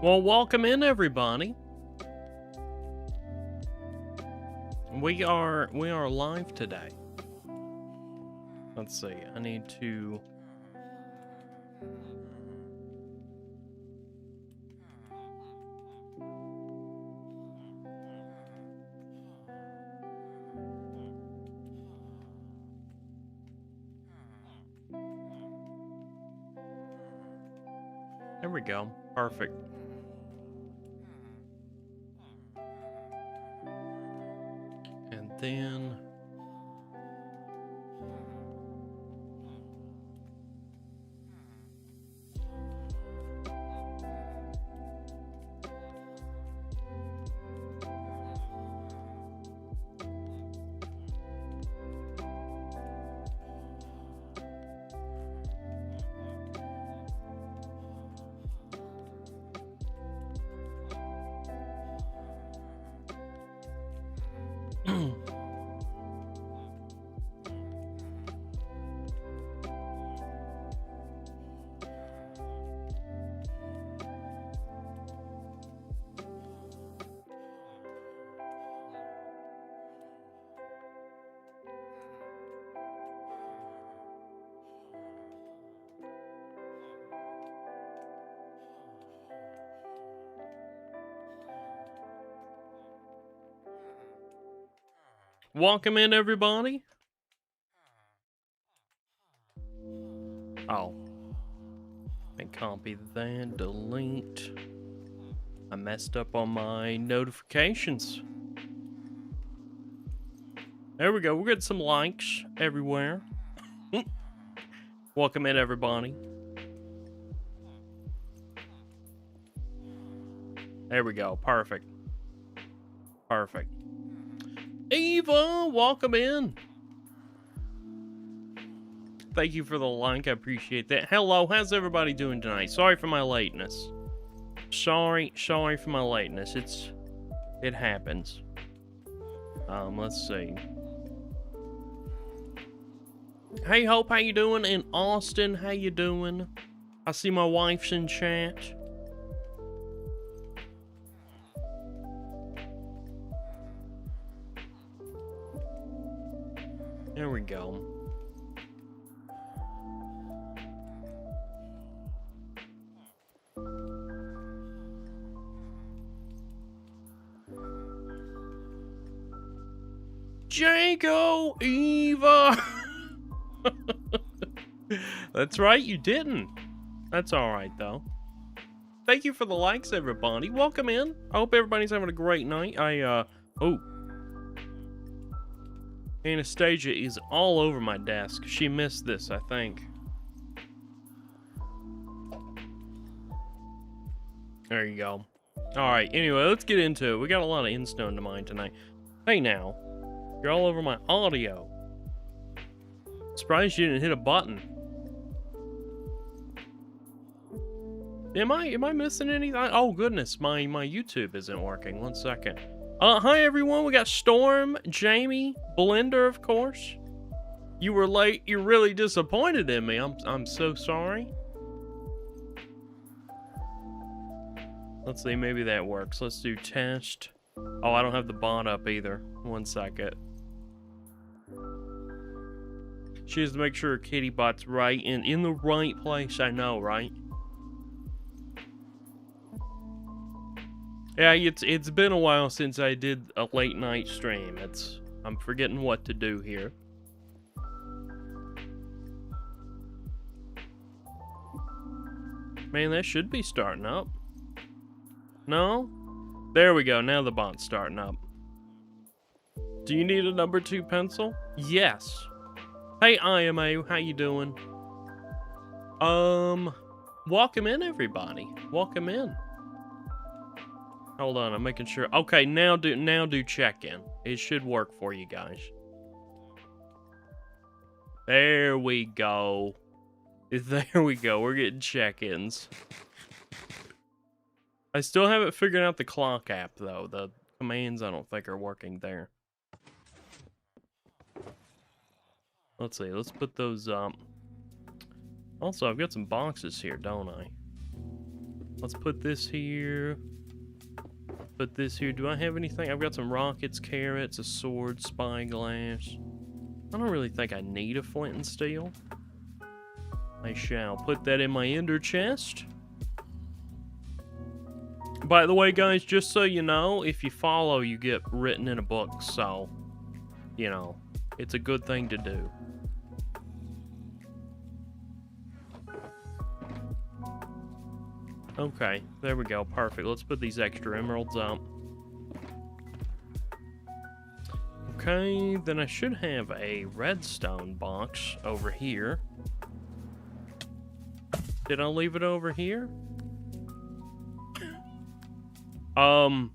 Well, welcome in, everybody. We are live today. Let's see. I need to. There we go. Perfect. And then welcome in, everybody. Oh. And copy that, delete. I messed up on my notifications. There we go. We're getting some likes everywhere. Welcome in, everybody. There we go. Perfect. Perfect. Eva, welcome in. Thank you for the like. I appreciate that. Hello, how's everybody doing tonight? Sorry for my lateness. Sorry for my lateness. It happens. Let's see. Hey, Hope, how you doing? And Austin, how you doing? I see my wife's in chat. There we go. Janko, Eva. That's right, you didn't. That's all right, though. Thank you for the likes, everybody. Welcome in. I hope everybody's having a great night. Oh. Anastasia is all over my desk. She missed this, I think. There you go. All right, anyway, let's get into it. We got a lot of instone to mine tonight. Hey, now. You're all over my audio. Surprised you didn't hit a button. Am I missing anything? Oh goodness, my YouTube isn't working. 1 second. Hi everyone. We got Storm, Jamie, Blender, of course. You were late. You're really disappointed in me. I'm so sorry. Let's see. Maybe that works. Let's do test. Oh, I don't have the bot up either. 1 second. She has to make sure her kitty bot's right and in the right place. I know, right? Yeah, it's been a while since I did a late night stream. I'm forgetting what to do here. Man, that should be starting up. No? There we go. Now the bot's starting up. Do you need a number 2 pencil? Yes. Hey, IMA, how you doing? Welcome in, everybody. Welcome in. Hold on, I'm making sure. Okay, now do check-in. It should work for you guys. There we go. There we go. We're getting check-ins. I still haven't figured out the clock app, though. The commands, I don't think, are working there. Let's see. Let's put those, Also, I've got some boxes here, don't I? Let's put this here. Put this here. Do I have anything? I've got some rockets, carrots, a sword, spyglass. I don't really think I need a flint and steel. I shall put that in my ender chest. By the way, guys, just so you know, if you follow, you get written in a book. So, you know, it's a good thing to do. Okay, there we go. Perfect. Let's put these extra emeralds up. Okay, then I should have a redstone box over here. Did I leave it over here? Oh,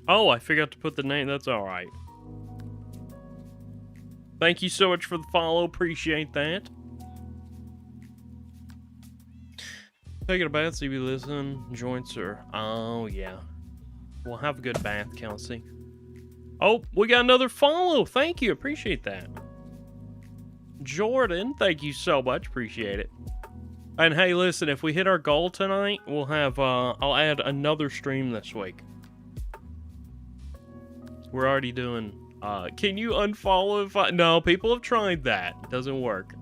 I forgot to put the name. That's alright. Thank you so much for the follow. Appreciate that. Taking a bath, so you listen. Joints are... Oh, yeah. Well, have a good bath, Kelsey. Oh, we got another follow. Thank you. Appreciate that. Jordan, thank you so much. Appreciate it. And hey, listen, if we hit our goal tonight, we'll have, I'll add another stream this week. We're already doing, can you unfollow if I... No, people have tried that. It doesn't work.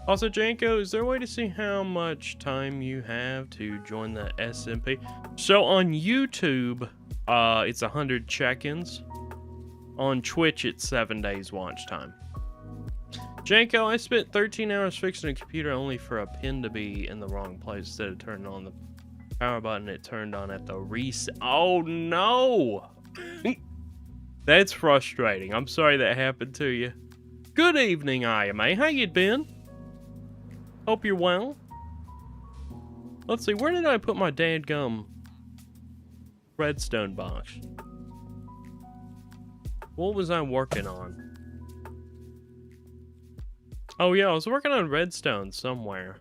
Also, Janko, is there a way to see how much time you have to join the SMP? So on YouTube, it's 100 check-ins. On Twitch, it's 7 days watch time. Janko, I spent 13 hours fixing a computer only for a pin to be in the wrong place. Instead of turning on the power button, it turned on at the reset. Oh, no! That's frustrating. I'm sorry that happened to you. Good evening, IMA. How you been? Hope you're well. Let's see, where did I put my dadgum redstone box? What was I working on? Oh yeah, I was working on redstone somewhere.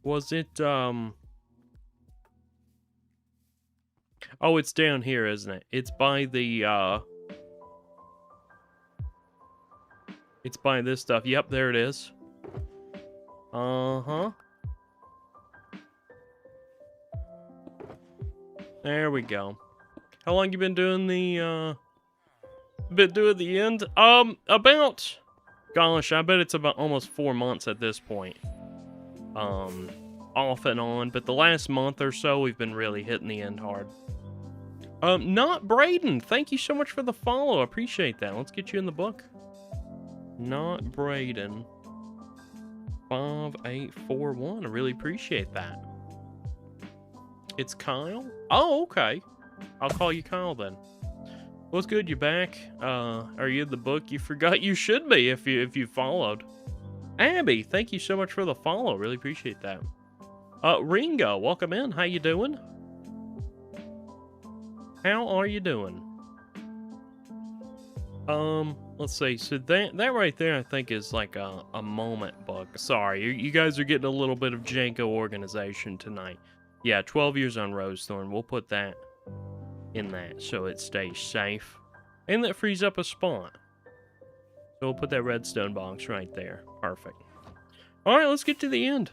Was it, Oh, it's down here, isn't it? It's by the, It's by this stuff. Yep, there it is. Uh-huh. There we go. How long you been doing the, end? About... Gosh, I bet it's about almost 4 months at this point. Off and on. But the last month or so, we've been really hitting the end hard. Not Braden. Thank you so much for the follow. I appreciate that. Let's get you in the book. Not Braden. 5841. I really appreciate that. It's Kyle? Oh, okay. I'll call you Kyle then. What's good? You back? Are you in the book? You forgot you should be if you followed. Abby, thank you so much for the follow. Really appreciate that. Ringo, welcome in. How you doing? How are you doing? Let's see. So that right there, I think, is like a moment bug. Sorry, you guys are getting a little bit of Janko organization tonight. Yeah, 12 years on Rosethorn. We'll put that in that so it stays safe. And that frees up a spot. So we'll put that redstone box right there. Perfect. Alright, let's get to the end.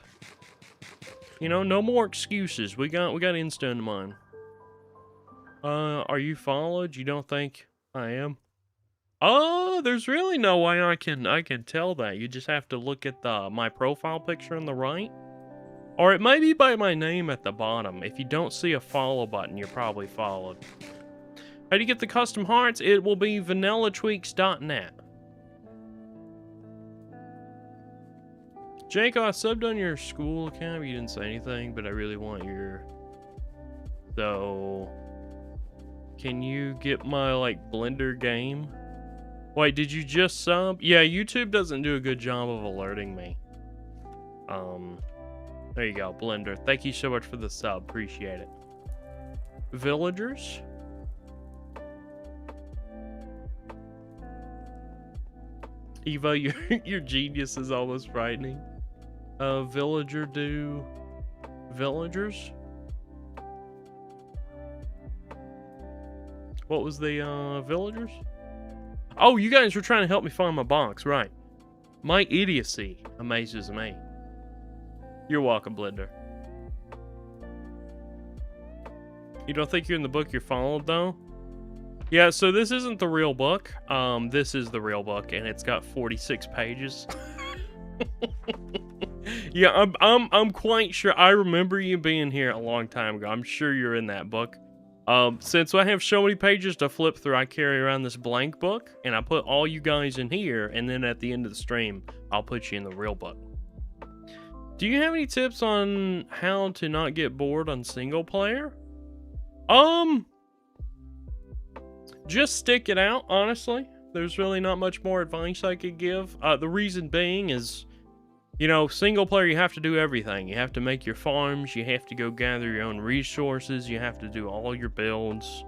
You know, no more excuses. We got Insta mine. Are you followed? You don't think I am? Oh, there's really no way I can tell that. You just have to look at my profile picture on the right. Or it may be by my name at the bottom. If you don't see a follow button, you're probably followed. How do you get the custom hearts? It will be vanillatweaks.net. Janko, I subbed on your school account. You didn't say anything, but I really want your... So... Can you get my, like, Blender game? Wait, did you just sub? Yeah, YouTube doesn't do a good job of alerting me. There you go, Blender. Thank you so much for the sub. Appreciate it. Villagers? Evo, your genius is almost frightening. Villager do... Villagers? What was the, villagers? Oh, you guys were trying to help me find my box, right. My idiocy amazes me. You're welcome, Blender. You don't think you're in the book you're followed, though? Yeah, so this isn't the real book. This is the real book, and it's got 46 pages. Yeah, I'm quite sure. I remember you being here a long time ago. I'm sure you're in that book. Since I have so many pages to flip through, I carry around this blank book, and I put all you guys in here, and then at the end of the stream, I'll put you in the real book. Do you have any tips on how to not get bored on single player? Just stick it out, honestly. There's really not much more advice I could give. The reason being is, you know, single player, you have to do everything. You have to make your farms, you have to go gather your own resources, you have to do all your builds.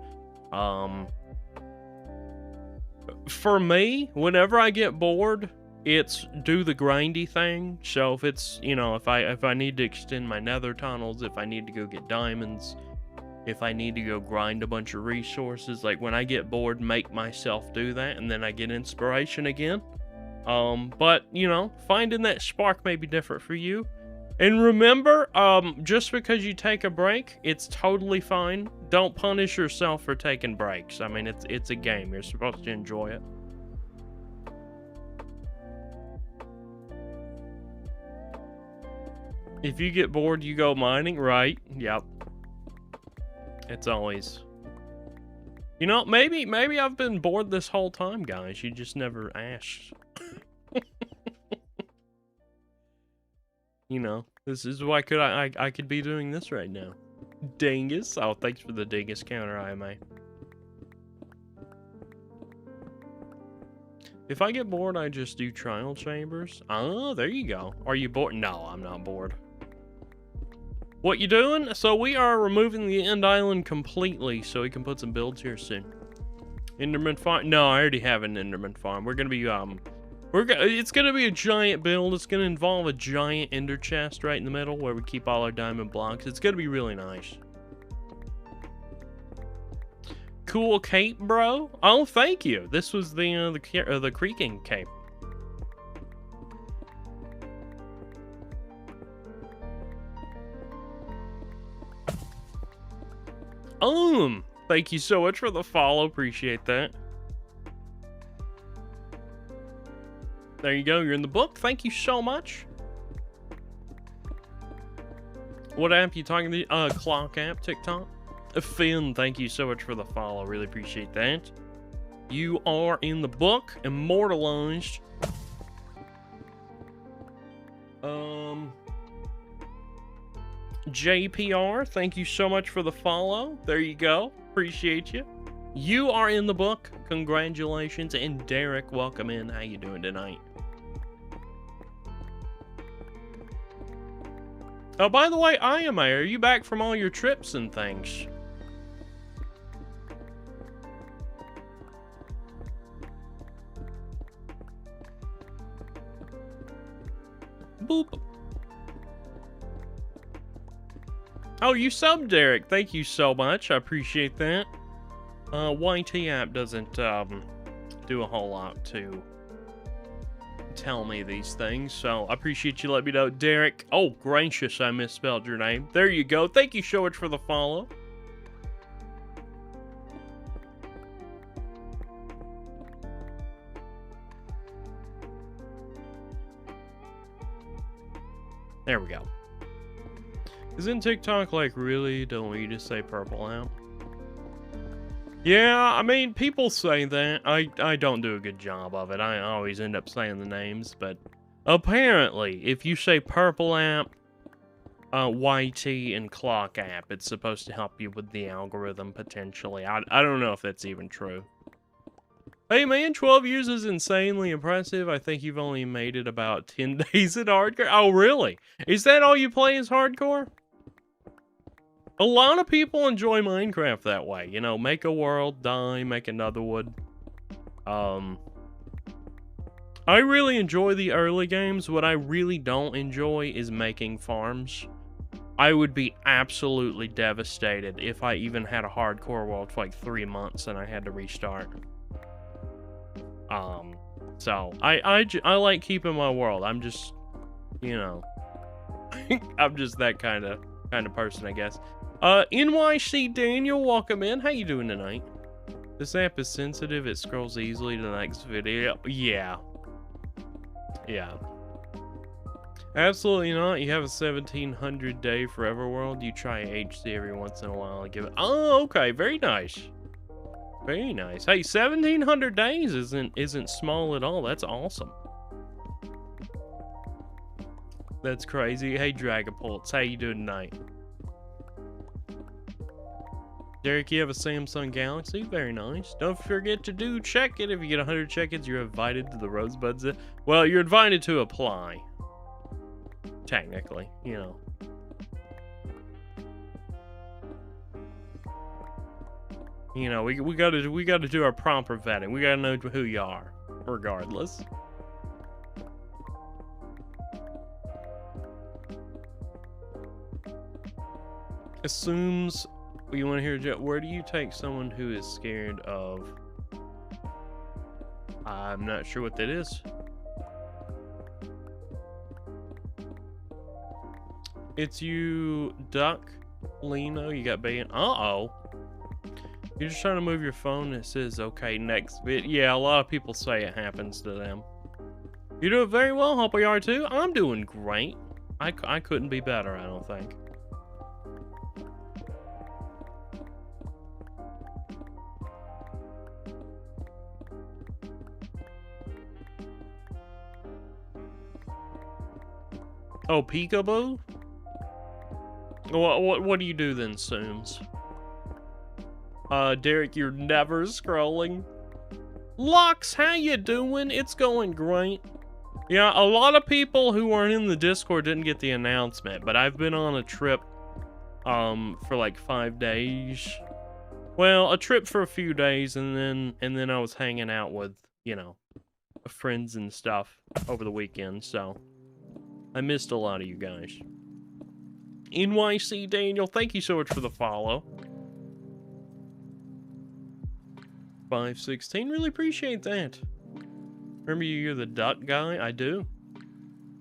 For me, whenever I get bored, it's do the grindy thing. So if it's, you know, if I need to extend my nether tunnels, if I need to go get diamonds, if I need to go grind a bunch of resources, like when I get bored, make myself do that, and then I get inspiration again. But, you know, finding that spark may be different for you. And remember, just because you take a break, it's totally fine. Don't punish yourself for taking breaks. I mean, it's a game. You're supposed to enjoy it. If you get bored, you go mining, right? Yep. It's always... You know, maybe I've been bored this whole time, guys. You just never asked. You know, this is why I could be doing this right now. Dingus. Oh, thanks for the dingus counter, IMA. If I get bored, I just do trial chambers. Oh, there you go. Are you bored? No, I'm not bored. What you doing? So we are removing the end island completely so we can put some builds here soon. Enderman farm? No, I already have an Enderman farm. We're gonna be it's gonna be a giant build. It's gonna involve a giant ender chest right in the middle where we keep all our diamond blocks. It's gonna be really nice. Cool cape, bro. Oh, thank you. This was the creaking cape. Thank you so much for the follow. Appreciate that. There you go. You're in the book. Thank you so much. What app you talking to? Clock app, TikTok. Finn, thank you so much for the follow. Really appreciate that. You are in the book, immortalized. JPR, thank you so much for the follow. There you go. Appreciate you. You are in the book. Congratulations. And Derek, welcome in. How you doing tonight? Oh, by the way, are you back from all your trips and things? Boop. Oh, you subbed, Derek. Thank you so much. I appreciate that. YT app doesn't do a whole lot to tell me these things, so I appreciate you letting me know. Derek. Oh, gracious, I misspelled your name. There you go. Thank you so much for the follow. There we go. Isn't TikTok like, really? Don't we just say purple out? Yeah, I mean, people say that. I don't do a good job of it. I always end up saying the names, but apparently, if you say purple app, YT, and clock app, it's supposed to help you with the algorithm, potentially. I don't know if that's even true. Hey man, 12 years is insanely impressive. I think you've only made it about 10 days in hardcore. Oh, really? Is that all you play is hardcore? A lot of people enjoy Minecraft that way. You know, make a world, die, make another one. I really enjoy the early games. What I really don't enjoy is making farms. I would be absolutely devastated if I even had a hardcore world for like 3 months and I had to restart. So I like keeping my world. I'm just, you know. I'm just that kind of person, I guess. NYC Daniel, welcome in. How you doing tonight? This app is sensitive. It scrolls easily to the next video. Yeah. Yeah. Absolutely not. You have a 1700 day forever world. You try HC every once in a while and give it. Oh, okay. Very nice. Very nice. Hey, 1700 days isn't small at all. That's awesome. That's crazy. Hey, Dragapults, how you doing tonight? Derek, you have a Samsung Galaxy? Very nice. Don't forget to check it. If you get 100 check-ins, you're invited to the Rosebuds. Well, you're invited to apply. Technically, you know. You know, we gotta do our proper vetting. We gotta know who you are, regardless. Assumes you want to hear. Where do you take someone who is scared of? I'm not sure what that is. It's you, Duck, Lino. You got banned. Uh-oh. You're just trying to move your phone. And it says, okay, next vid. Yeah, a lot of people say it happens to them. You're doing very well. Hope you are too. I'm doing great. I couldn't be better, I don't think. Oh, peekaboo? What do you do then, Sooms? Derek, you're never scrolling. Lux, how you doing? It's going great. Yeah, a lot of people who weren't in the Discord didn't get the announcement, but I've been on a trip, for like 5 days. Well, a trip for a few days, and then I was hanging out with, you know, friends and stuff over the weekend, so I missed a lot of you guys. NYC Daniel, thank you so much for the follow. 516, really appreciate that. Remember you're the duck guy? I do.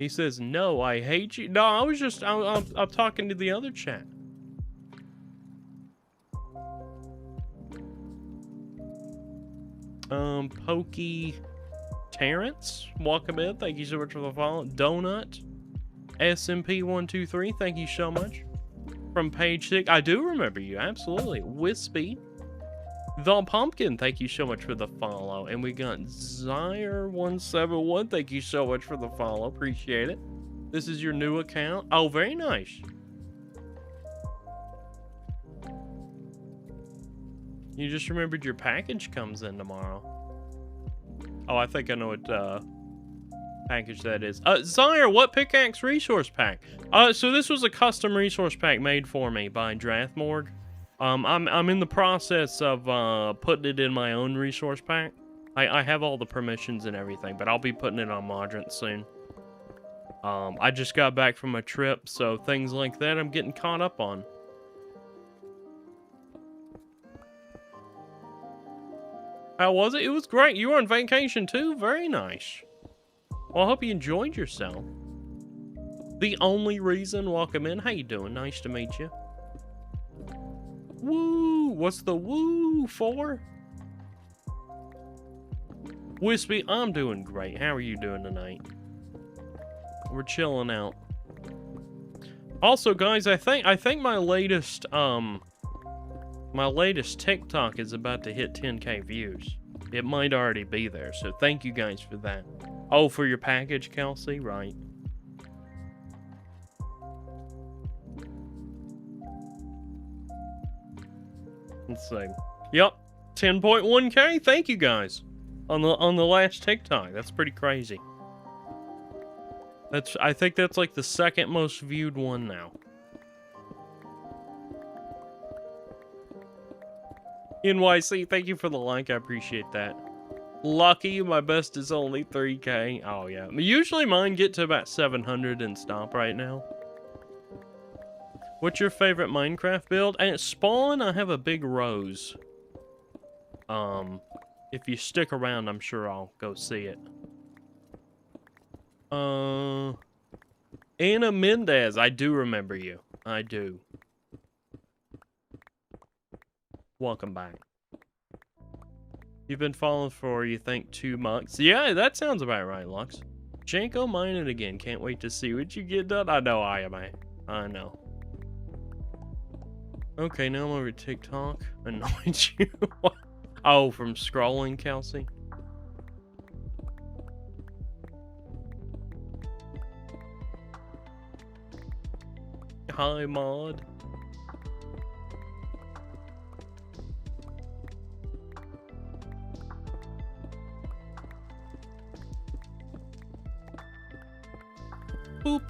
He says, no, I hate you. No, I was just, I'm talking to the other chat. Pokey Terrence, welcome in. Thank you so much for the follow. Donut, SMP123, thank you so much. From page 6, I do remember you, absolutely. Wispy, The Pumpkin, thank you so much for the follow. And we got Zyre171, thank you so much for the follow, appreciate it. This is your new account. Oh, very nice. You just remembered your package comes in tomorrow. Oh, I think I know what package that is. Zyre, what pickaxe resource pack? So this was a custom resource pack made for me by Drathmorg. I'm in the process of putting it in my own resource pack. I have all the permissions and everything, but I'll be putting it on Modrant soon. I just got back from a trip, so things like that I'm getting caught up on. How was it? It was great. You were on vacation too? Very nice. Well, I hope you enjoyed yourself. The only reason, welcome in. How you doing? Nice to meet you. Woo! What's the woo for? Wispy, I'm doing great. How are you doing tonight? We're chilling out. Also, guys, I think my latest TikTok is about to hit 10K views. It might already be there, so thank you guys for that. Oh, for your package, Kelsey? Right. Let's see. Yep, 10.1K. Thank you guys on the last TikTok. That's pretty crazy. I think that's like the second most viewed one now. NYC, thank you for the like. I appreciate that. Lucky, my best is only 3K. Oh yeah, usually mine get to about 700 and stop right now. What's your favorite Minecraft build? At spawn, I have a big rose. If you stick around, I'm sure I'll go see it. Anna Mendez, I do remember you. I do. Welcome back. You've been following for, you think, 2 months? Yeah, that sounds about right, Lux. Janko mining again. Can't wait to see what you get done. I know I am. I know. Okay, now I'm over TikTok. Annoyed you. Oh, from scrolling, Kelsey? Hi, Mod. Boop.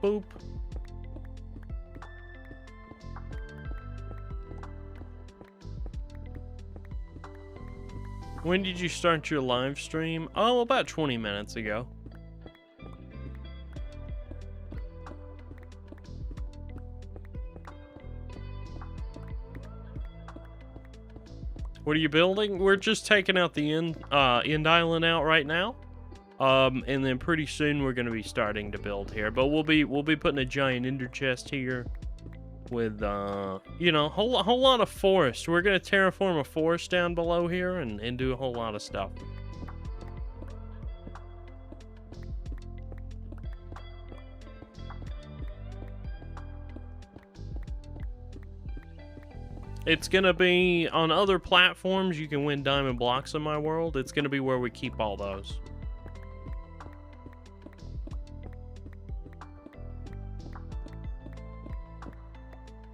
Boop. When did you start your live stream? Oh, about 20 minutes ago. What are you building? We're just taking out the end island out right now. And then pretty soon we're gonna be starting to build here. But we'll be putting a giant ender chest here with you know, whole lot of forest. We're gonna terraform a forest down below here and do a whole lot of stuff. It's gonna be on other platforms. You can win diamond blocks in my world. It's gonna be where we keep all those.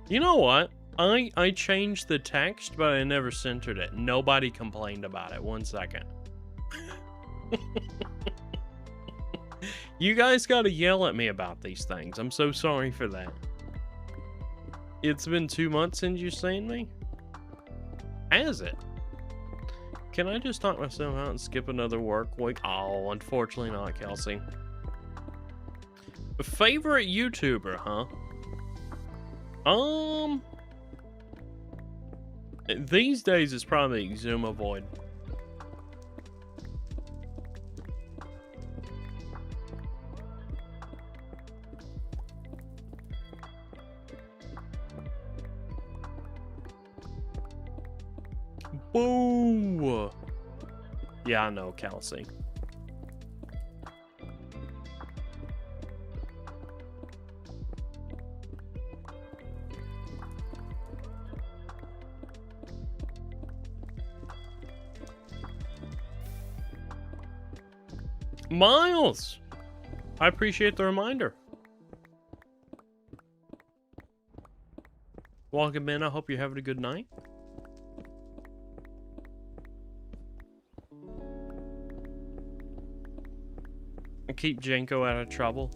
You know what? I changed the text, but I never centered it. Nobody complained about it. 1 second. You guys gotta yell at me about these things. I'm so sorry for that. It's been 2 months since you've seen me? Has it? Can I just knock myself out and skip another work week? Oh, unfortunately not, Kelsey. Favorite YouTuber, huh? These days it's probably Exumavoid. Boo! Yeah, I know, Kelsey. Miles! I appreciate the reminder. Welcome in. I hope you're having a good night. And keep Janko out of trouble.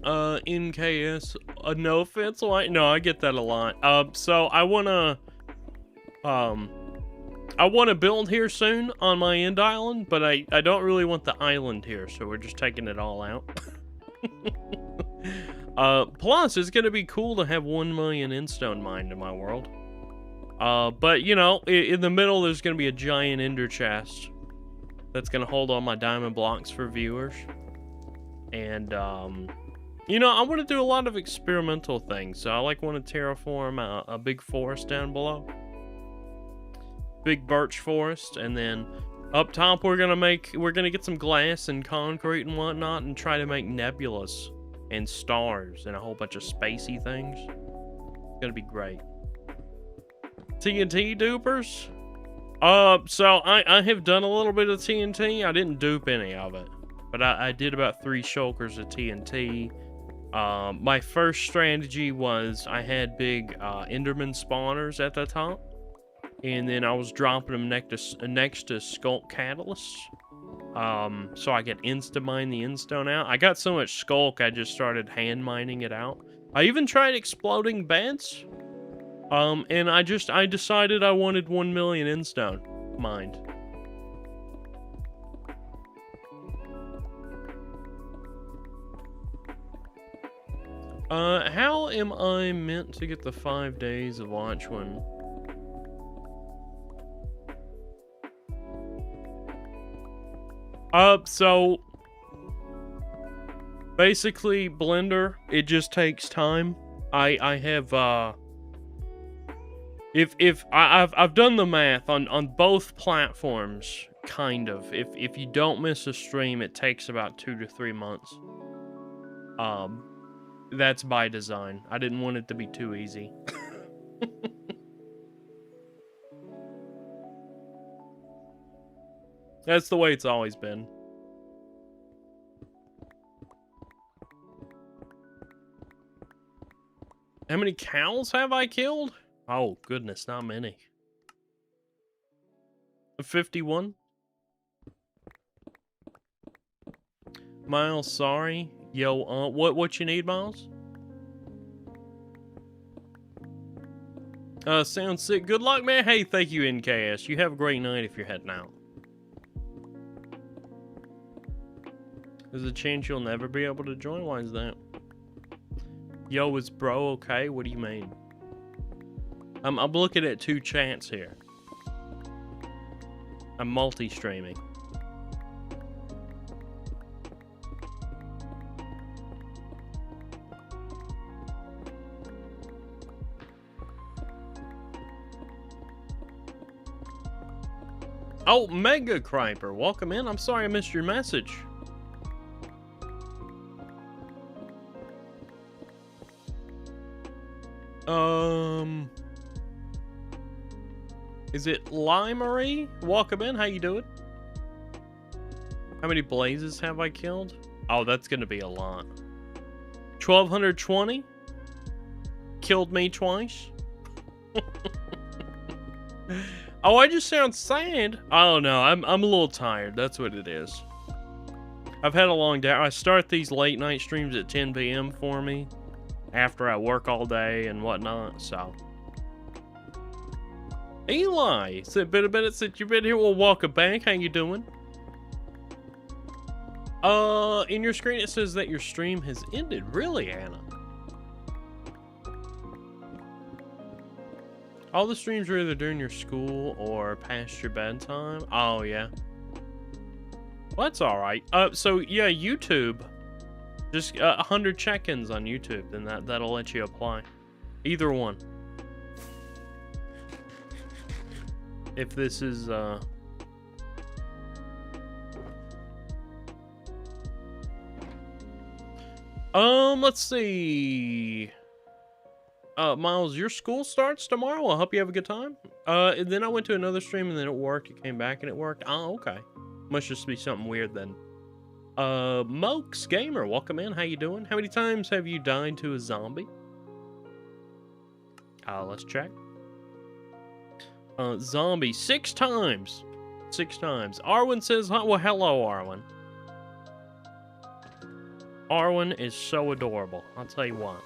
NKS, no offense, like, no, I get that a lot. So I wanna build here soon on my end island, but I don't really want the island here, so we're just taking it all out. Plus, it's gonna be cool to have 1 million endstone mined in my world. But, you know, in the middle, there's gonna be a giant ender chest that's gonna hold all my diamond blocks for viewers. And, you know, I want to do a lot of experimental things. So I want to terraform a big forest down below. Big birch forest, and then up top we're gonna get some glass and concrete and whatnot and try to make nebulas and stars and a whole bunch of spacey things. It's gonna be great. TNT dupers? So I have done a little bit of TNT. I didn't dupe any of it, but I did about 3 shulkers of TNT. My first strategy was I had big Enderman spawners at the top, and then I was dropping them next to Skulk Catalysts, so I could insta-mine the endstone out. I got so much Skulk, I just started hand mining it out. I even tried exploding beds, and I decided I wanted 1 million endstone mined. How am I meant to get the 5 days of Watchman? So basically, Blender, it just takes time. I have I've done the math on both platforms, kind of. If you don't miss a stream, it takes about 2 to 3 months. That's by design. I didn't want it to be too easy. That's the way it's always been. How many cows have I killed? Oh, goodness, not many. 51? Miles, sorry. Yo, what you need, Miles? Sounds sick. Good luck, man. Hey, thank you, NKS. You have a great night if you're heading out. There's a chance you'll never be able to join? Why is that? Yo, is bro okay? What do you mean? I'm looking at 2 chats here. I'm multi-streaming. Oh, Mega Criper, welcome in. I'm sorry I missed your message. Is it Limery? Welcome in, how you doing? How many blazes have I killed? Oh, that's gonna be a lot. 1220? Killed me twice? Oh, I just sound sad. Oh no, I'm a little tired. That's what it is. I've had a long day. I start these late night streams at 10 p.m. for me after I work all day and whatnot. So, Eli, it's been a minute since you've been here. Well, welcome back. How you doing? In your screen it says that your stream has ended. Really, Anna? All the streams are either during your school or past your bedtime. Oh, yeah. Well, that's alright. So, yeah, YouTube. Just 100 check-ins on YouTube, then that'll let you apply. Either one. If this is, let's see... Miles, your school starts tomorrow. I hope you have a good time. And then I went to another stream and then it worked. It came back and it worked. Oh, okay. Must just be something weird then. Mokes Gamer, welcome in. How you doing? How many times have you died to a zombie? Let's check. Zombie, 6 times. 6 times. Arwen says, hi. Well, hello, Arwen. Arwen is so adorable. I'll tell you what.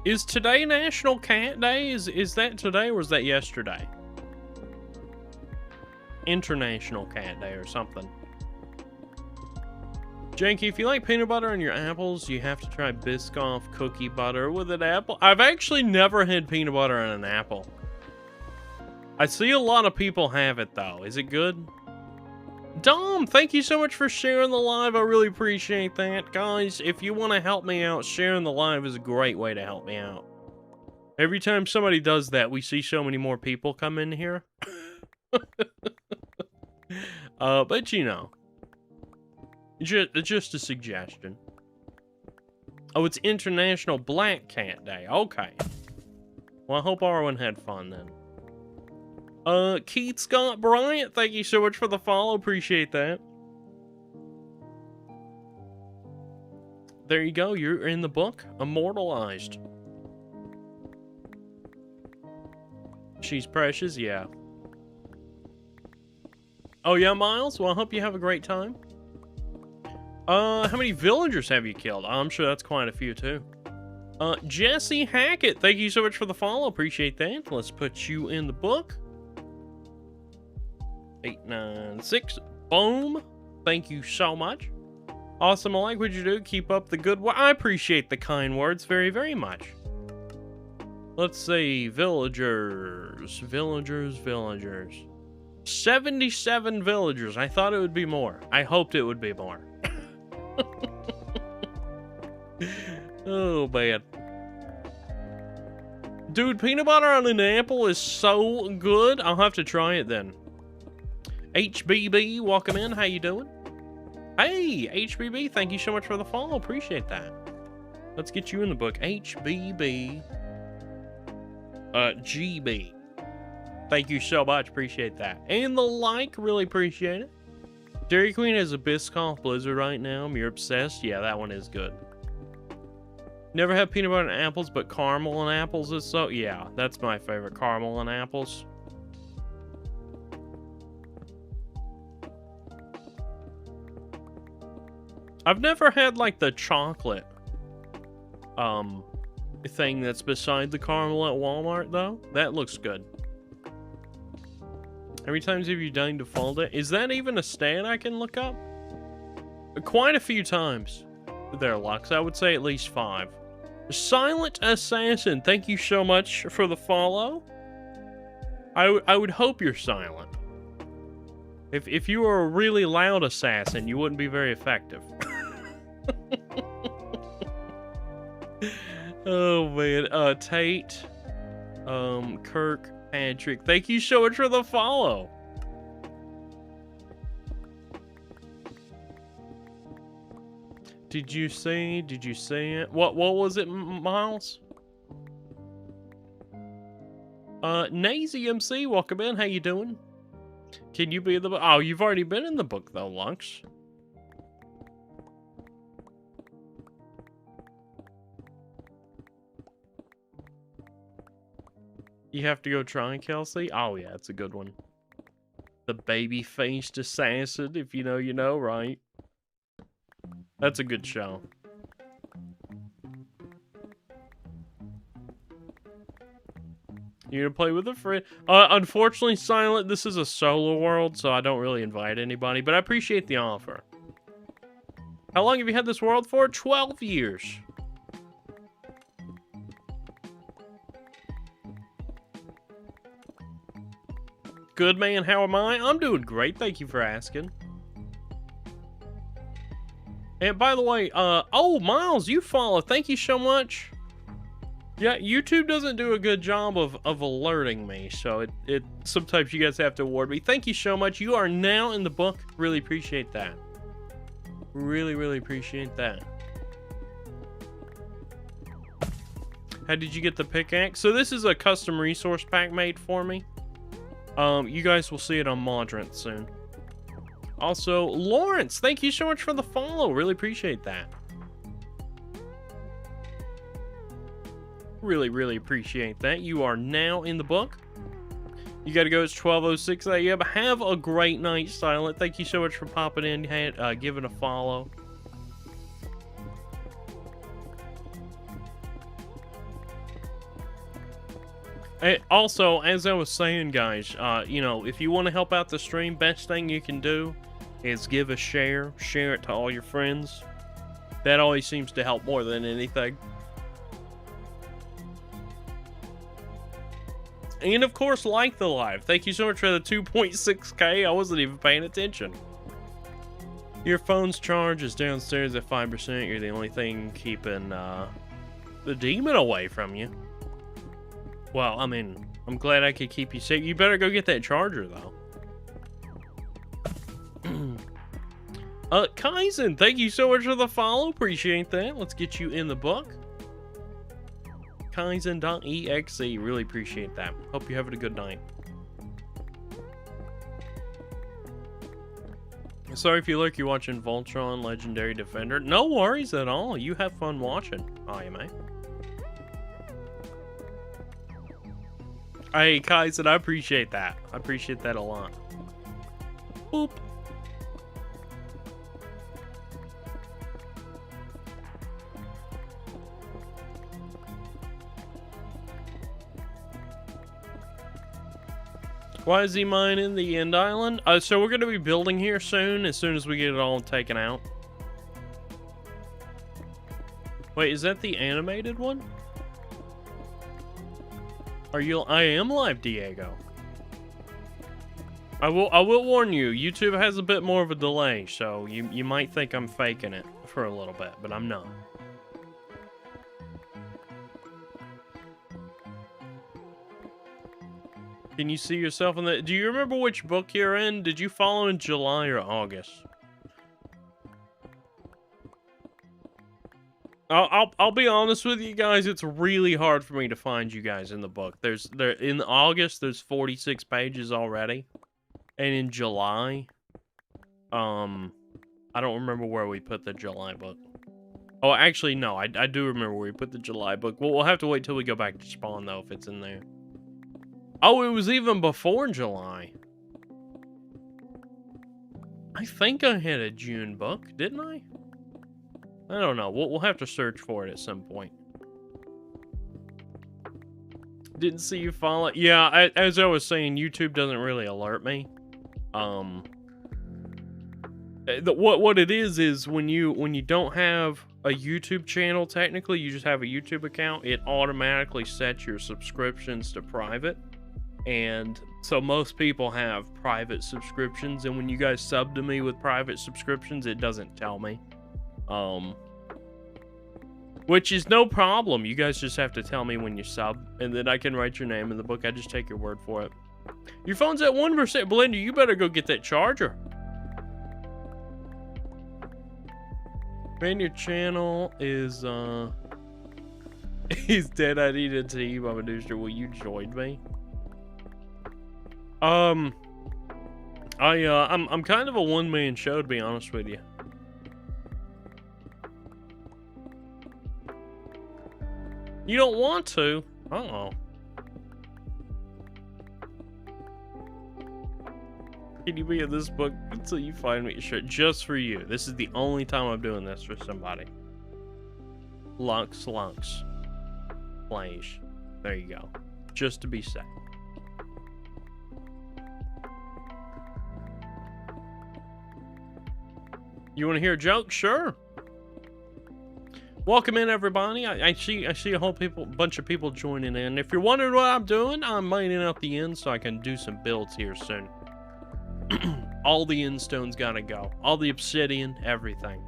Is today National Cat Day? Is that today or was that yesterday? International Cat Day or something. Janky, if you like peanut butter on your apples, you have to try Biscoff cookie butter with an apple. I've actually never had peanut butter on an apple. I see a lot of people have it though. Is it good? Dom, thank you so much for sharing the live. I really appreciate that. Guys, if you want to help me out, sharing the live is a great way to help me out. Every time somebody does that, we see so many more people come in here. But you know, just a suggestion. Oh, it's International Black Cat Day. Okay. Well, I hope everyone had fun then. Keith Scott Bryant, thank you so much for the follow. Appreciate that. There you go. You're in the book. Immortalized. She's precious, yeah. Oh, yeah, Miles? Well, I hope you have a great time. How many villagers have you killed? I'm sure that's quite a few, too. Jesse Hackett, thank you so much for the follow. Appreciate that. Let's put you in the book. 896. Boom. Thank you so much. Awesome, I like what you do. Keep up the good work. I appreciate the kind words very, very much. Let's see, villagers. 77 villagers. I thought it would be more. I hoped it would be more. Oh, man. Dude, peanut butter on an apple is so good. I'll have to try it then. HBB, welcome in. How you doing? Hey, HBB, thank you so much for the follow. Appreciate that. Let's get you in the book. HBB. GB. Thank you so much. Appreciate that. And the like, really appreciate it. Dairy Queen has a Biscoff Blizzard right now. You're obsessed? Yeah, that one is good. Never had peanut butter and apples, but caramel and apples is so... Yeah, that's my favorite. Caramel and apples. I've never had, like, the chocolate thing that's beside the caramel at Walmart, though. That looks good. How many times have you died to fold it? Is that even a stat I can look up? Quite a few times. There, Lux. I would say at least 5. Silent Assassin, thank you so much for the follow. I would hope you're silent. If you were a really loud assassin, you wouldn't be very effective. Oh, man. Tate. Kirk. Patrick. Thank you so much for the follow. Did you say it? What was it, Miles? Nazy MC, welcome in. How you doing? Can you be in the book? Oh, you've already been in the book, though, Lux. You have to go try Kelsey? Oh, yeah, it's a good one. The baby-faced assassin, if you know, you know, right? That's a good show. You gonna play with a friend? Unfortunately, Silent, this is a solo world, so I don't really invite anybody, but I appreciate the offer. How long have you had this world for? 12 years. Good, man. How am I? I'm doing great. Thank you for asking. And by the way, oh, Miles, you follow. Thank you so much. Yeah, YouTube doesn't do a good job of alerting me, so it sometimes you guys have to award me. Thank you so much. You are now in the book. Really appreciate that. Really, really appreciate that. How did you get the pickaxe? So this is a custom resource pack made for me. You guys will see it on Modrant soon. Also, Lawrence, thank you so much for the follow. Really appreciate that. Really, really appreciate that. You are now in the book. You gotta go. It's 12:06 a.m. Have a great night, Silent. Thank you so much for popping in, giving a follow. Also, as I was saying, guys, you know, if you want to help out the stream, best thing you can do is give a share. Share it to all your friends. That always seems to help more than anything. And, of course, like the live. Thank you so much for the 2.6K. I wasn't even paying attention. Your phone's charge is downstairs at 5%. You're the only thing keeping the demon away from you. Well, I mean, I'm glad I could keep you safe. You better go get that charger, though. Kaizen, thank you so much for the follow. Appreciate that. Let's get you in the book. Kaizen.exe. Really appreciate that. Hope you're having a good night. Sorry if you look, you're watching Voltron Legendary Defender. No worries at all. You have fun watching, IMA. Hey, Kaizen, I appreciate that. I appreciate that a lot. Boop. Why is he mining the end island? So we're going to be building here soon as we get it all taken out. Wait, is that the animated one? I am live, Diego. I will warn you, YouTube has a bit more of a delay, so you might think I'm faking it for a little bit, but I'm not. Can you see yourself in that? Do you remember which book you're in? Did you follow in July or August? I'll be honest with you guys. It's really hard for me to find you guys in the book. In August there's 46 pages already, and in July, I don't remember where we put the July book. Oh, actually no, I do remember where we put the July book. Well, we'll have to wait till we go back to spawn though if it's in there. Oh, it was even before July. I think I had a June book, didn't I? I don't know. We'll have to search for it at some point. Didn't see you follow. Yeah, as I was saying, YouTube doesn't really alert me. What it is when you don't have a YouTube channel, technically you just have a YouTube account, it automatically sets your subscriptions to private. And so most people have private subscriptions, and when you guys sub to me with private subscriptions, it doesn't tell me. Which is no problem. You guys just have to tell me when you sub, and then I can write your name in the book. I just take your word for it. Your phone's at 1%. Belinda, you better go get that charger. Man, your channel is, he's dead. I need a tea, Mama Dooster. Will you join me? I'm kind of a one-man show, to be honest with you. You don't want to? Uh-oh. Can you be in this book until you find me? Sure, just for you. This is the only time I'm doing this for somebody. Lux. Flash. There you go. Just to be safe. You want to hear a joke? Sure. Welcome in, everybody. I see a whole bunch of people joining in. If you're wondering what I'm doing, I'm mining out the end so I can do some builds here soon. All the end stones gotta go. All the obsidian, everything.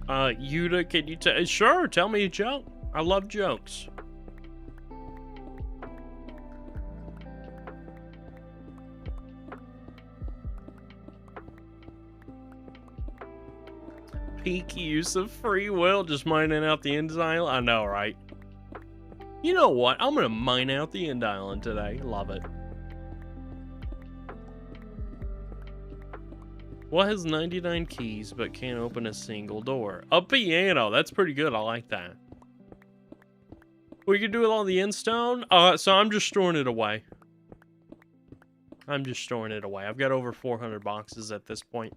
Yuta, can you sure, tell me a joke. I love jokes. Peak use of free will, just mining out the end island. I know, right? You know what? I'm gonna mine out the end island today. Love it. What has 99 keys but can't open a single door? A piano. That's pretty good. I like that. What you can do with all the end stone? So I'm just storing it away. I've got over 400 boxes at this point.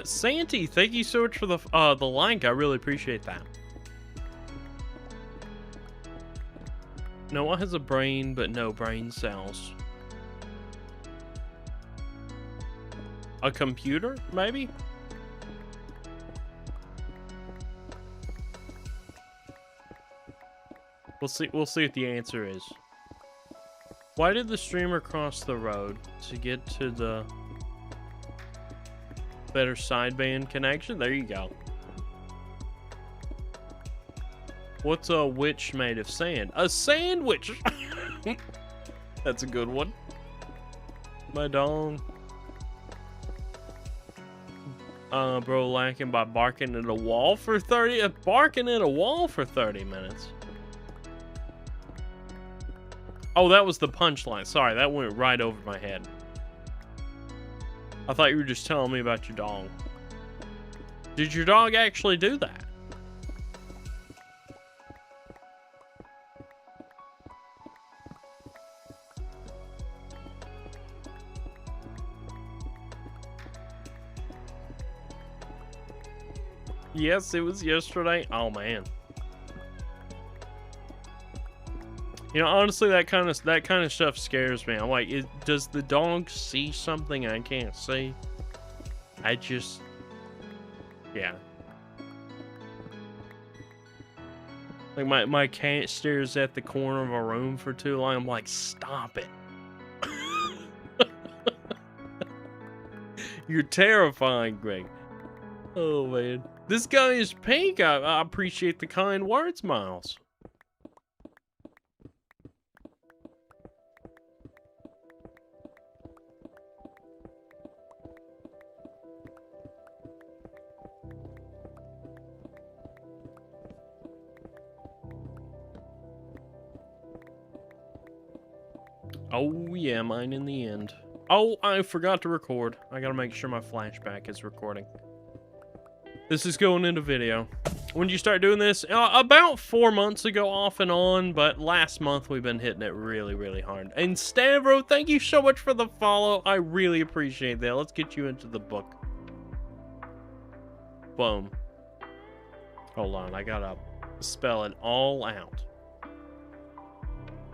Santy, thank you so much for the like. I really appreciate that. Noah has a brain, but no brain cells. A computer, maybe? We'll see what the answer is. Why did the streamer cross the road to get to the better sideband connection? There you go. What's a witch made of sand? A sandwich! That's a good one. My dog. Bro lacking by barking at a wall for 30... barking at a wall for 30 minutes. Oh, that was the punchline. Sorry, that went right over my head. I thought you were just telling me about your dog. Did your dog actually do that? Yes, it was yesterday. Oh man. You know, honestly, that kind of stuff scares me. I'm like, does the dog see something I can't see? I just, yeah. Like my cat stares at the corner of a room for too long. I'm like, stop it. You're terrifying, Greg. Oh man, this guy is pink. I appreciate the kind words, Miles. Oh yeah, mine in the end. Oh, I forgot to record. I gotta make sure my flashback is recording. This is going into video. When did you start doing this? About 4 months ago, off and on, but last month we've been hitting it really, really hard. And Stavro, thank you so much for the follow. I really appreciate that. Let's get you into the book. Boom. Hold on, I gotta spell it all out.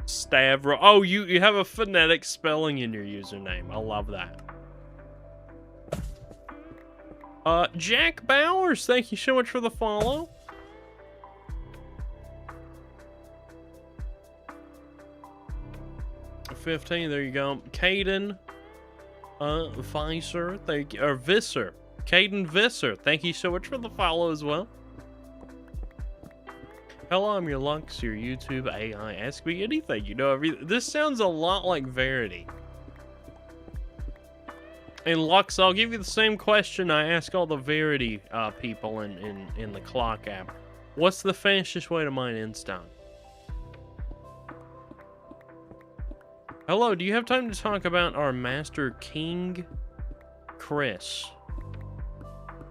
Stavro. Oh, you have a phonetic spelling in your username. I love that. Jack Bowers, thank you so much for the follow. $15, there you go. Caden, Visser, thank you, or Visser. Caden Visser, thank you so much for the follow as well. Hello, I'm your Lux, your YouTube AI. Ask me anything, you know everything. This sounds a lot like Verity. And Lux, I'll give you the same question I ask all the Verity people in the Clock app. What's the fastest way to mine Instone? Hello, do you have time to talk about our Master King Chris,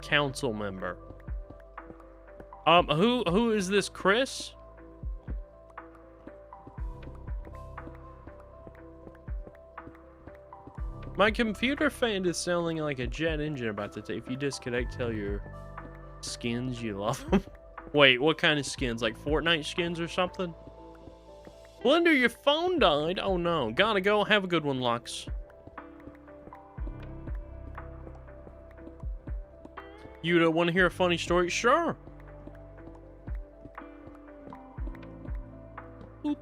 council member? Who is this Chris? My computer fan is sounding like a jet engine about to take. If you disconnect, tell your skins you love them. Wait, what kind of skins? Like Fortnite skins or something? Blender, your phone died? Oh no. Gotta go. Have a good one, Lux. You want to hear a funny story? Sure. Boop.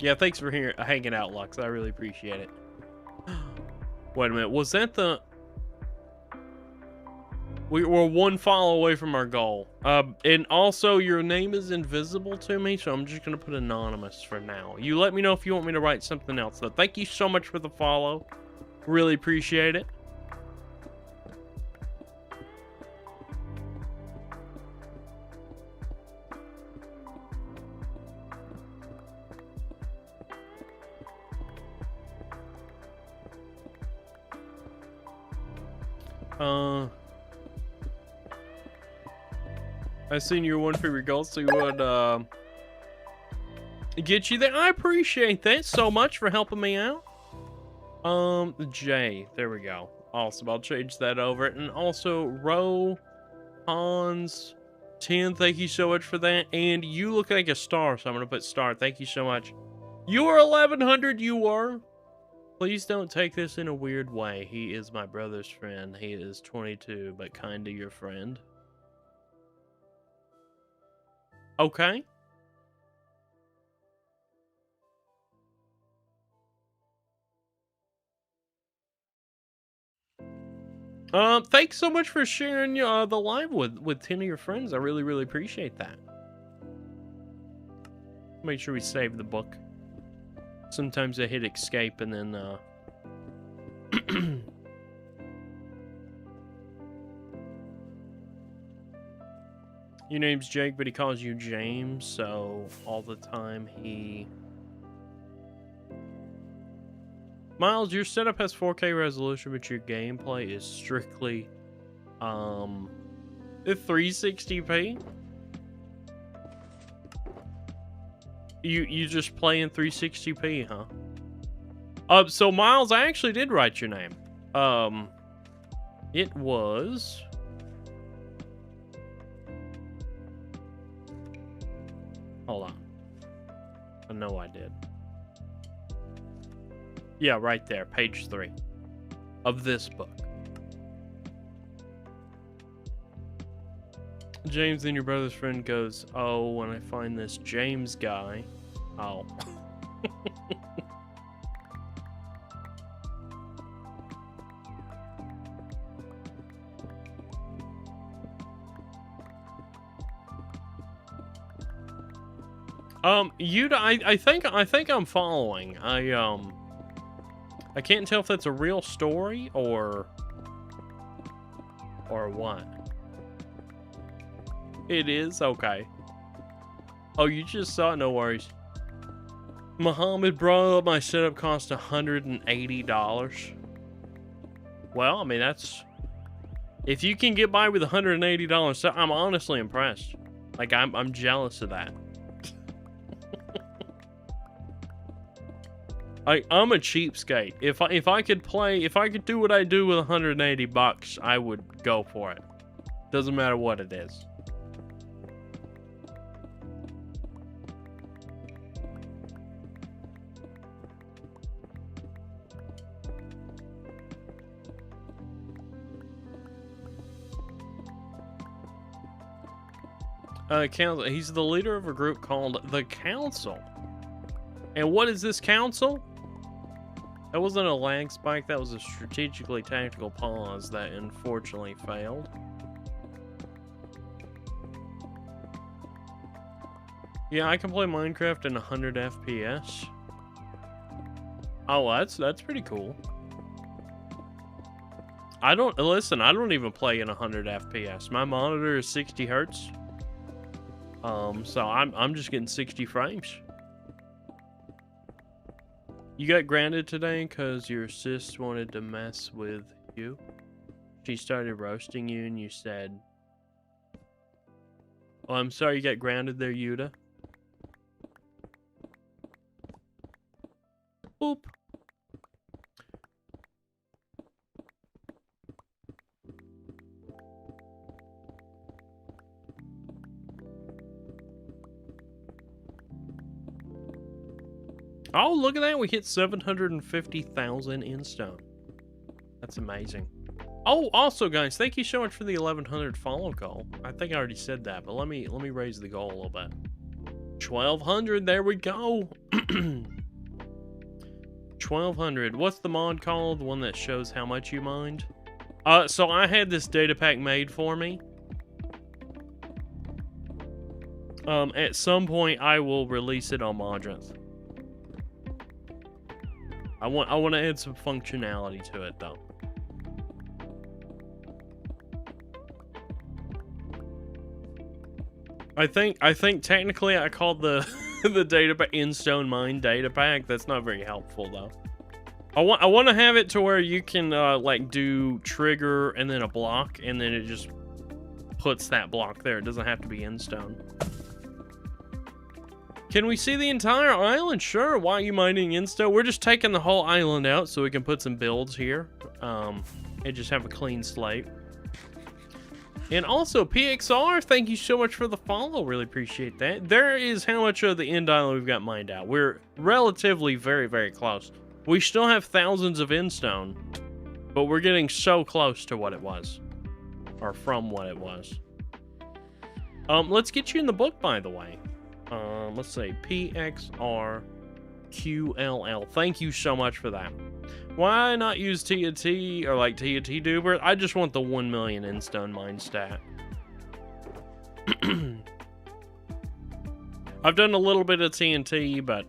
Yeah, thanks for hanging out, Lux. I really appreciate it. Wait a minute. Was that the... We were one follow away from our goal. And also, your name is invisible to me, so I'm just going to put anonymous for now. You let me know if you want me to write something else, though. Thank you so much for the follow. Really appreciate it. I seen your one for your goals, so you would get you there. I appreciate that so much for helping me out. J, there we go. Awesome, I'll change that over. And also Ro Hans 10, thank you so much for that. And you look like a star, so I'm gonna put star. Thank you so much. You are 1100, you are. Please don't take this in a weird way. He is my brother's friend. He is 22, but kinda your friend. Okay. Thanks so much for sharing the live with 10 of your friends. I really, really appreciate that. Make sure we save the book. Sometimes I hit escape and then, Your name's Jake, but he calls you James, so all the time he... Miles, your setup has 4K resolution, but your gameplay is strictly 360p. You just play in 360p, huh? So Miles, I actually did write your name. It was... Hold on. I know I did. Yeah, right there, page 3 of this book. James and your brother's friend goes, oh, when I find this James guy, oh. Yuta, I think I'm following. I can't tell if that's a real story or what. It is? Okay. Oh, you just saw it? No worries. Muhammad brought up my setup cost $180. Well, I mean, that's... If you can get by with $180, I'm honestly impressed. Like, I'm jealous of that. I'm a cheapskate. If I could do what I do with $180, I would go for it. Doesn't matter what it is. He's the leader of a group called the Council. And what is this council? That wasn't a lag spike, that was a strategically tactical pause that unfortunately failed. Yeah, I can play Minecraft in 100 FPS. Oh, that's pretty cool. I don't even play in 100 FPS. My monitor is 60 hertz. So I'm just getting 60 frames. You got grounded today because your sis wanted to mess with you. She started roasting you and you said, oh, I'm sorry you got grounded there, Yuta. Boop. Oh, look at that. We hit 750,000 in stone. That's amazing. Oh, also, guys, thank you so much for the 1,100 follow goal. I think I already said that, but let me raise the goal a little bit. 1,200. There we go. 1,200. What's the mod called? The one that shows how much you mined? So I had this data pack made for me. At some point, I will release it on Modrith. I want to add some functionality to it, though. I think technically I called the the data pack InStone Mine data pack. That's not very helpful, though. I want to have it to where you can like do trigger and then a block, and then it just puts that block there. It doesn't have to be InStone. Can we see the entire island? Sure. Why are you mining InStone? We're just taking the whole island out so we can put some builds here. And just have a clean slate. And also, PXR, thank you so much for the follow. Really appreciate that. There is how much of the end island we've got mined out. We're relatively very, very close. We still have thousands of InStone, but we're getting so close to what it was. Or from what it was. Let's get you in the book, by the way. Let's say PXRQLL. Thank you so much for that. Why not use TNT or like TNT Duber? I just want the 1 million InStone mine stat. I've done a little bit of TNT, but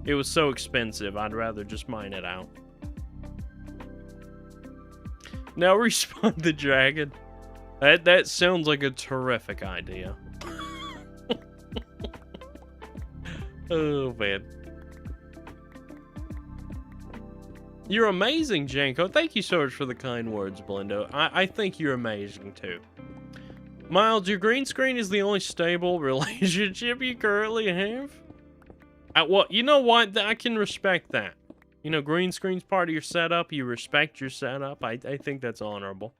it was so expensive. I'd rather just mine it out. Now respawn the dragon. That sounds like a terrific idea. Oh, man. You're amazing, Janko. Thank you so much for the kind words, Blendo. I think you're amazing, too. Miles, your green screen is the only stable relationship you currently have? Well, you know what? I can respect that. You know, green screen's part of your setup. You respect your setup. I think that's honorable.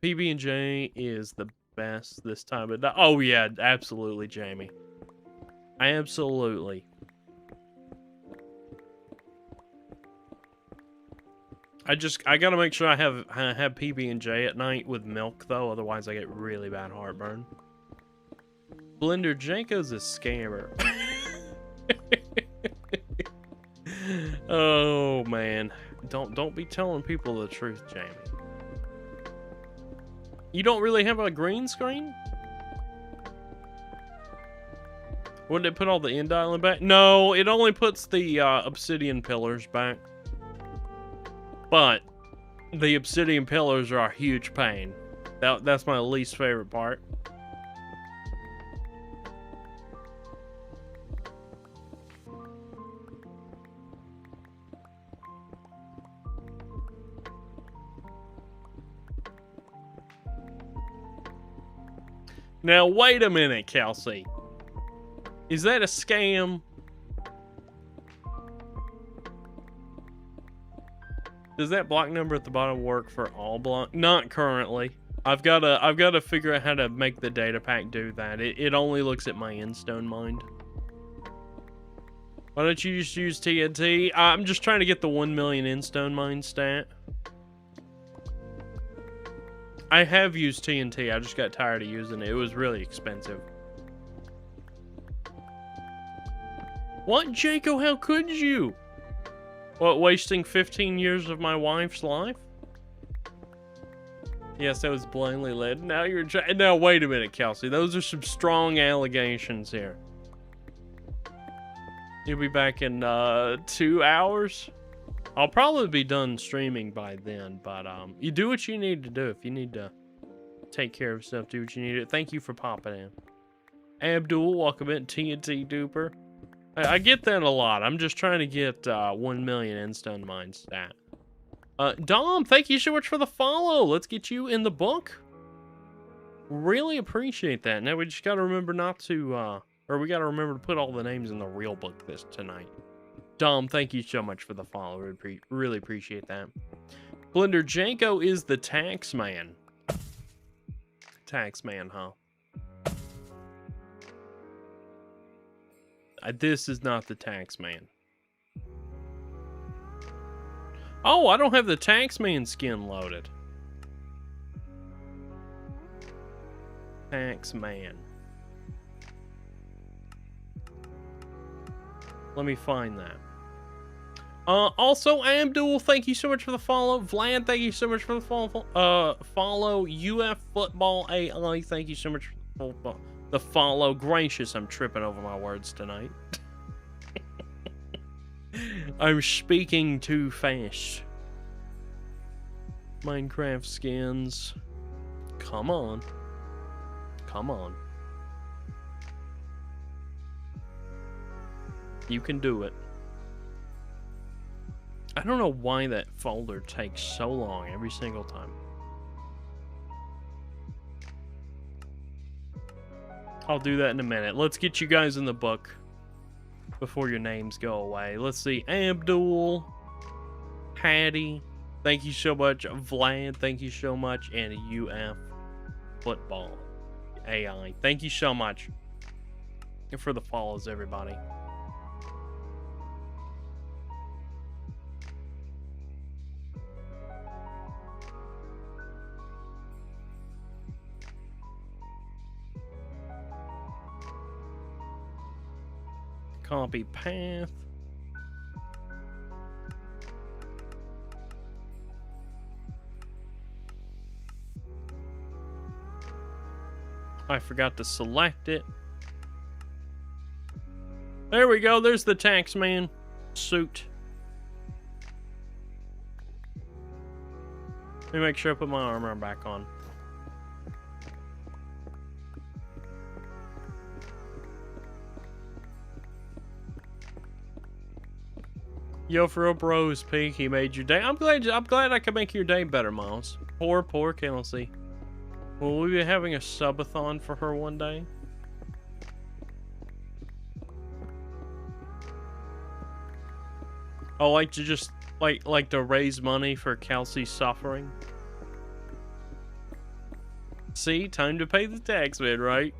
PB&J is the best this time of day. Oh, yeah, absolutely, Jamie. Absolutely. I gotta make sure I have PB&J at night with milk, though. Otherwise, I get really bad heartburn. Blender Janko's a scammer. Oh, man. Don't be telling people the truth, Jamie. You don't really have a green screen? Wouldn't it put all the end dialing back? No, it only puts the obsidian pillars back. But the obsidian pillars are a huge pain. That's my least favorite part. Now, wait a minute, Kelsey. Is that a scam? Does that block number at the bottom work for all block? Not currently. I've got to figure out how to make the data pack do that. It only looks at my endstone mind. Why don't you just use TNT? I'm just trying to get the 1 million endstone mind stat. I have used TNT. I just got tired of using it. It was really expensive. What, Jaco? How could you? What, wasting 15 years of my wife's life? Yes, that was blindly led. Now you're now wait a minute, Kelsey. Those are some strong allegations here. You'll be back in 2 hours. I'll probably be done streaming by then, but you do what you need to do. If you need to take care of stuff, do what you need to. Thank you for popping in. Abdul, welcome in. TNT Duper. I get that a lot. I'm just trying to get 1 million endstone mind stat. Dom, thank you so much for the follow. Let's get you in the book. Really appreciate that. Now we just got to remember not to, or we got to remember to put all the names in the real book tonight. Dom, thank you so much for the follow. Really appreciate that. Blender Janko is the tax man. Tax man, huh? This is not the tax man. Oh, I don't have the tax man skin loaded. Tax man. Let me find that. Also, Abdul, thank you so much for the follow. Vlad, thank you so much for the follow. Follow UF Football AI, thank you so much for the follow. Gracious, I'm tripping over my words tonight. I'm speaking too fast. Minecraft skins. Come on. Come on. You can do it. I don't know why that folder takes so long every single time. I'll do that in a minute. Let's get you guys in the book before your names go away. Let's see. Abdul, Patty, thank you so much. Vlad, thank you so much. And UF Football AI, thank you so much for the follows, everybody. Copy path. I forgot to select it. There we go. There's the taxman suit. Let me make sure I put my armor back on. Yo, for real, bros, Pink, he made your day. I'm glad I could make your day better, Miles. Poor Kelsey. Will we be having a subathon for her one day? Oh, like to just like to raise money for Kelsey's suffering. See, time to pay the tax man, right?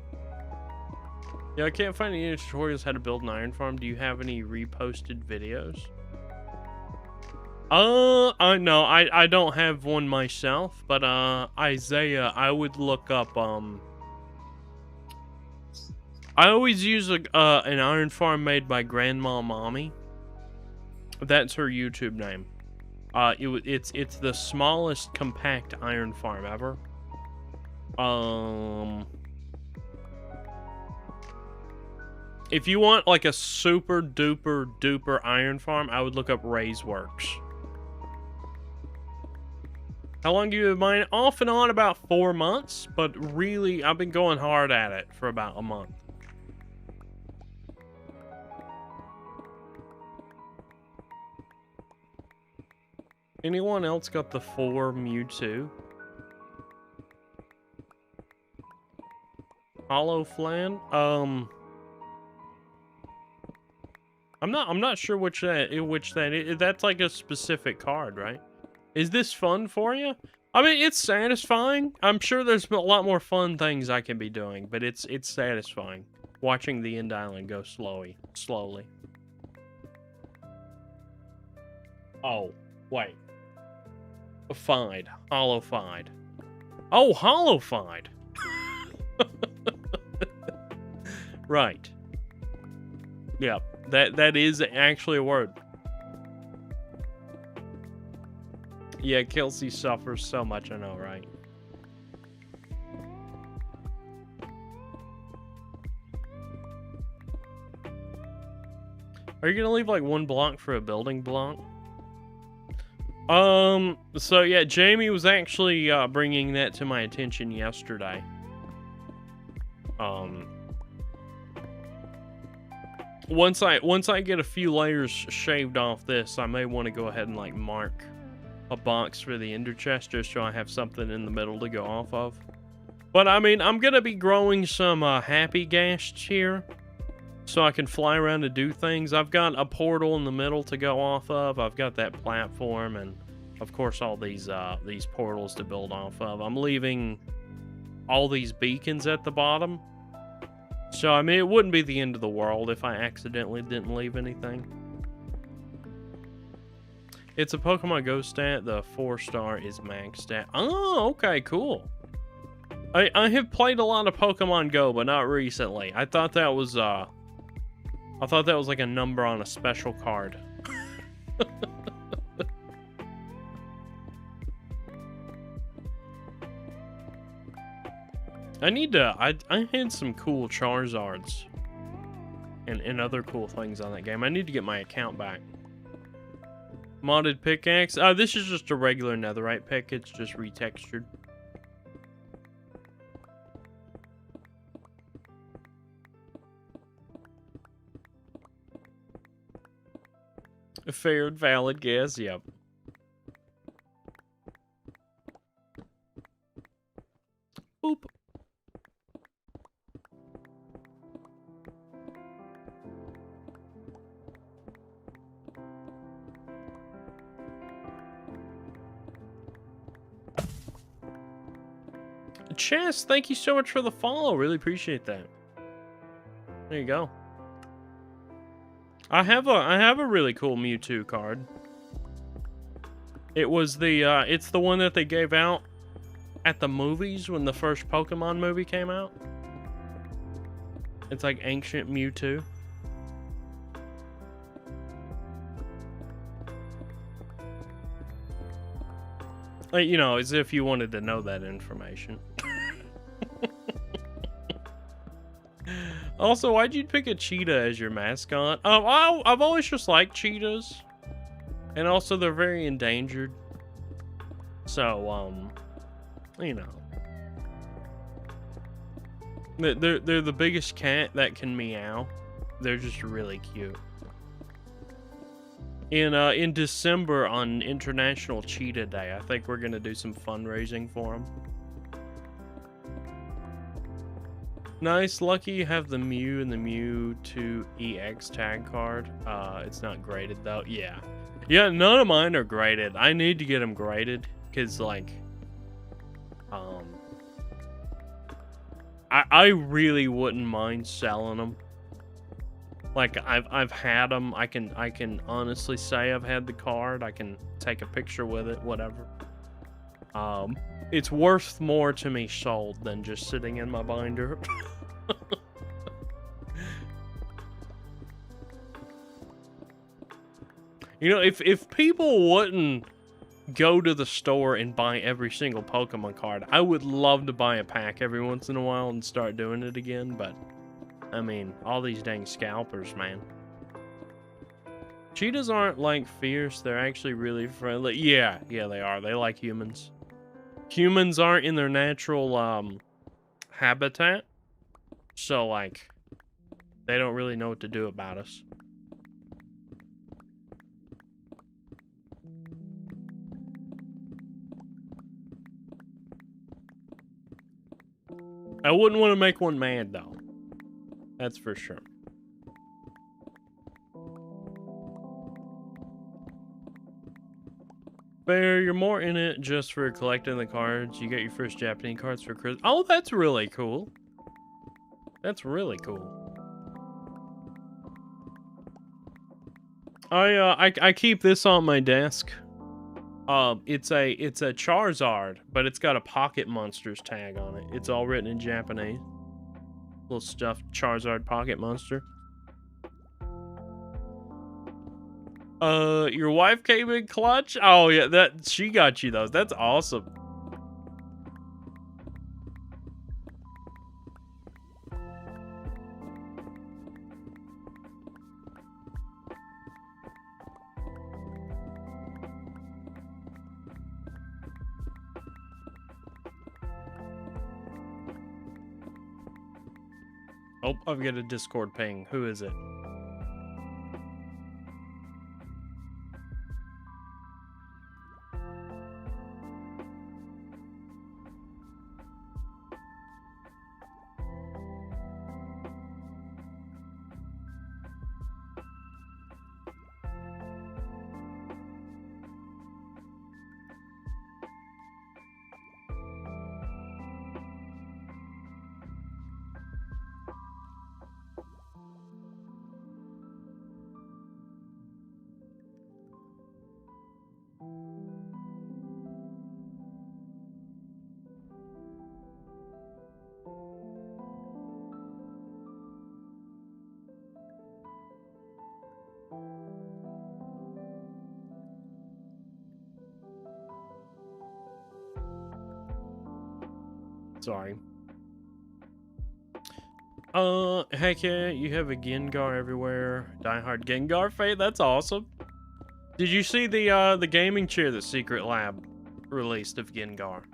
Yeah, I can't find any tutorials how to build an iron farm. Do you have any reposted videos? No, I don't have one myself, but Isaiah, I would look up I always use an iron farm made by Grandma Mommy. That's her YouTube name. It's the smallest compact iron farm ever. If you want like a super duper iron farm, I would look up Ray's Works. How long do you have mine? Off and on about 4 months, but really I've been going hard at it for about a month. Anyone else got the 4 Mewtwo? Hollow Flan? I'm not sure which that is. That's like a specific card, right? Is this fun for you? I mean, it's satisfying. I'm sure there's a lot more fun things I can be doing, but it's satisfying watching the end island go slowly. Oh, wait. Fide. Hollow-Fide. Oh, Hollow-Fide. Right. Yep. That is actually a word. Yeah, Kelsey suffers so much, I know, right? Are you gonna leave like 1 block for a building block? So yeah, Jamie was actually bringing that to my attention yesterday. Once I get a few layers shaved off this, I may want to go ahead and like mark a box for the ender chest just so I have something in the middle to go off of. But I mean, I'm gonna be growing some happy ghasts here so I can fly around and do things. I've got a portal in the middle to go off of. I've got that platform and of course all these portals to build off of. I'm leaving all these beacons at the bottom. So I mean, it wouldn't be the end of the world if I accidentally didn't leave anything. It's a Pokemon Go stat. The 4-star is max stat. Oh, okay, cool. I have played a lot of Pokemon Go, but not recently. I thought that was like a number on a special card. I had some cool Charizards and other cool things on that game. I need to get my account back. Modded pickaxe. This is just a regular netherite pick. It's just retextured. A fair and valid guess, yep. Boop. Chess, thank you so much for the follow. Really appreciate that. There you go. I have a really cool Mewtwo card. It was it's the one that they gave out at the movies when the first Pokemon movie came out. It's like ancient Mewtwo. Like, you know, as if you wanted to know that information. Also, why'd you pick a cheetah as your mascot? I've always just liked cheetahs. And also, they're very endangered. So, you know. They're the biggest cat that can meow. They're just really cute. In December on International Cheetah Day. I think we're gonna do some fundraising for them. Nice, lucky you have the Mew and the Mewtwo EX tag card. It's not graded though. Yeah, none of mine are graded. I need to get them graded because like, I really wouldn't mind selling them. Like I've had them. I can honestly say I've had the card. I can take a picture with it, whatever. It's worth more to me sold than just sitting in my binder. You know, if people wouldn't go to the store and buy every single Pokemon card, I would love to buy a pack every once in a while and start doing it again, but I mean, all these dang scalpers, man. Cheetahs aren't like fierce, they're actually really friendly. Yeah, they are. They like humans. Humans aren't in their natural habitat, so like they don't really know what to do about us. I wouldn't want to make one mad though. That's for sure. Bear, you're more in it just for collecting the cards. You get your first Japanese cards for Christmas. Oh, that's really cool. That's really cool. I keep this on my desk. It's a Charizard, but it's got a Pocket Monsters tag on it. It's all written in Japanese. Little stuffed Charizard Pocket Monster. Your wife came in clutch? Oh yeah, she got you those. That's awesome. Oh, I've got a Discord ping. Who is it? Sorry. Heck yeah, you have a Gengar everywhere. Diehard Gengar fate, that's awesome. Did you see the gaming chair that Secret Lab released of Gengar?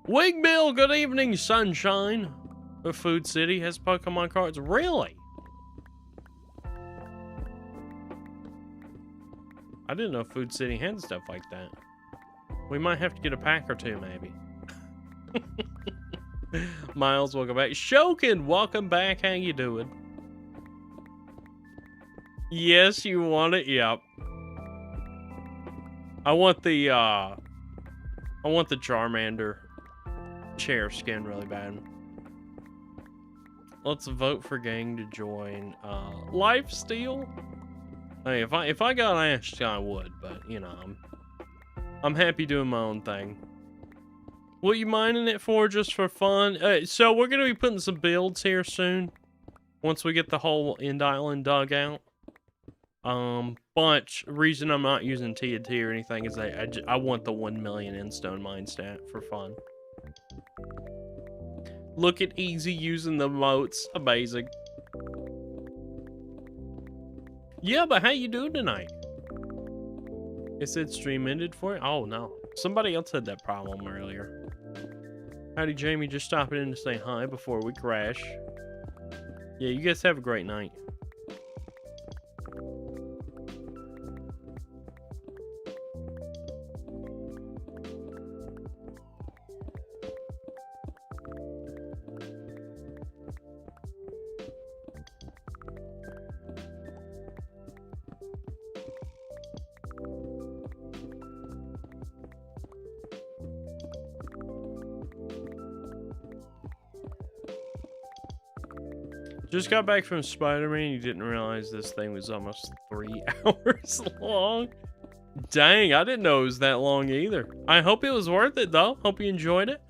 Wigbill, good evening, sunshine. The Food City has Pokemon cards. Really? I didn't know Food City had stuff like that. We might have to get a pack or two, maybe. Miles, welcome back. Shokin, welcome back. How you doing? Yes, you want it. Yep. I want the Charmander chair skin really bad. Let's vote for gang to join Lifesteal. I mean, if I got asked, I would, but you know, I'm happy doing my own thing. What you mining it for? Just for fun? So we're gonna be putting some builds here soon. Once we get the whole End Island dug out. But reason I'm not using TNT or anything is I want the 1 million Endstone mine stat for fun. Look at Easy using the moats. Amazing. Yeah, but how you doing tonight? It said stream ended for you? Oh no. Somebody else had that problem earlier. Howdy, Jamie. Just stopping in to say hi before we crash. Yeah, you guys have a great night. Just got back from Spider-Man. You didn't realize this thing was almost 3 hours long. Dang, I didn't know it was that long either. I hope it was worth it though. Hope you enjoyed it.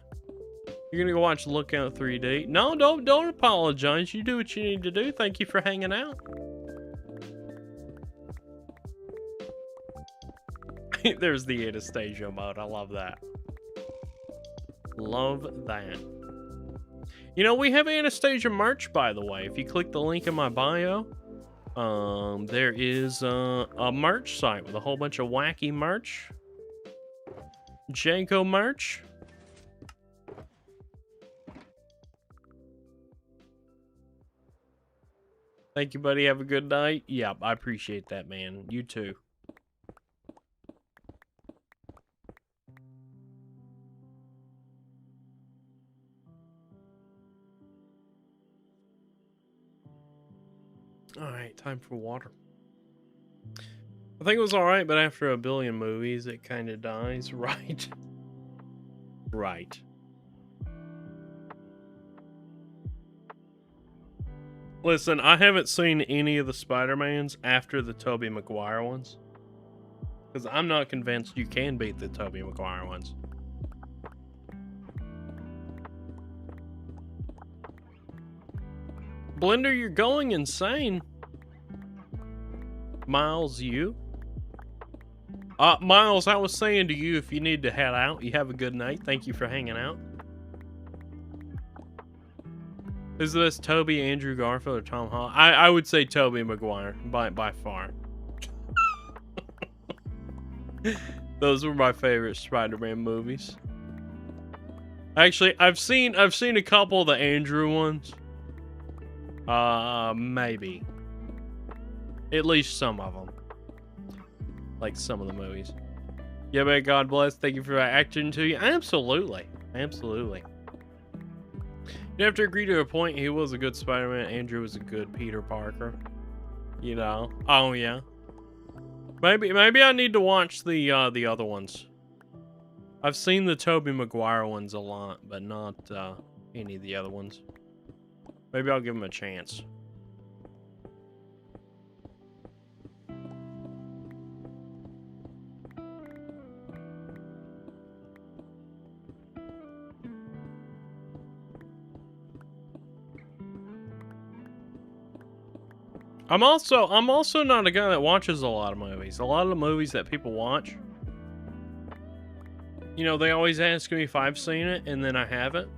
You're gonna go watch Lookout 3D. No, don't apologize. You do what you need to do. Thank you for hanging out. There's the Anastasia mode. I love that. Love that. You know, we have Anastasia merch, by the way. If you click the link in my bio, there is a merch site with a whole bunch of wacky merch. Janko merch. Thank you, buddy. Have a good night. Yeah, I appreciate that, man. You too. Alright, time for water. I think it was alright, but after a billion movies, it kind of dies. Right. Right. Listen, I haven't seen any of the Spider-Mans after the Tobey Maguire ones. Because I'm not convinced you can beat the Tobey Maguire ones. Blender, you're going insane. Miles, you? Miles, I was saying to you, if you need to head out, you have a good night. Thank you for hanging out. Is this Tobey, Andrew Garfield, or Tom Holland? I would say Tobey Maguire by far. Those were my favorite Spider-Man movies. Actually, I've seen a couple of the Andrew ones. Maybe. At least some of them. Like some of the movies. Yeah, man, God bless. Thank you for acting to you. Absolutely. Absolutely. You have to agree to a point. He was a good Spider-Man. Andrew was a good Peter Parker. You know? Oh, yeah. Maybe I need to watch the other ones. I've seen the Tobey Maguire ones a lot, but not any of the other ones. Maybe I'll give him a chance. I'm also not a guy that watches a lot of movies. A lot of the movies that people watch, you know, they always ask me if I've seen it, and then I haven't.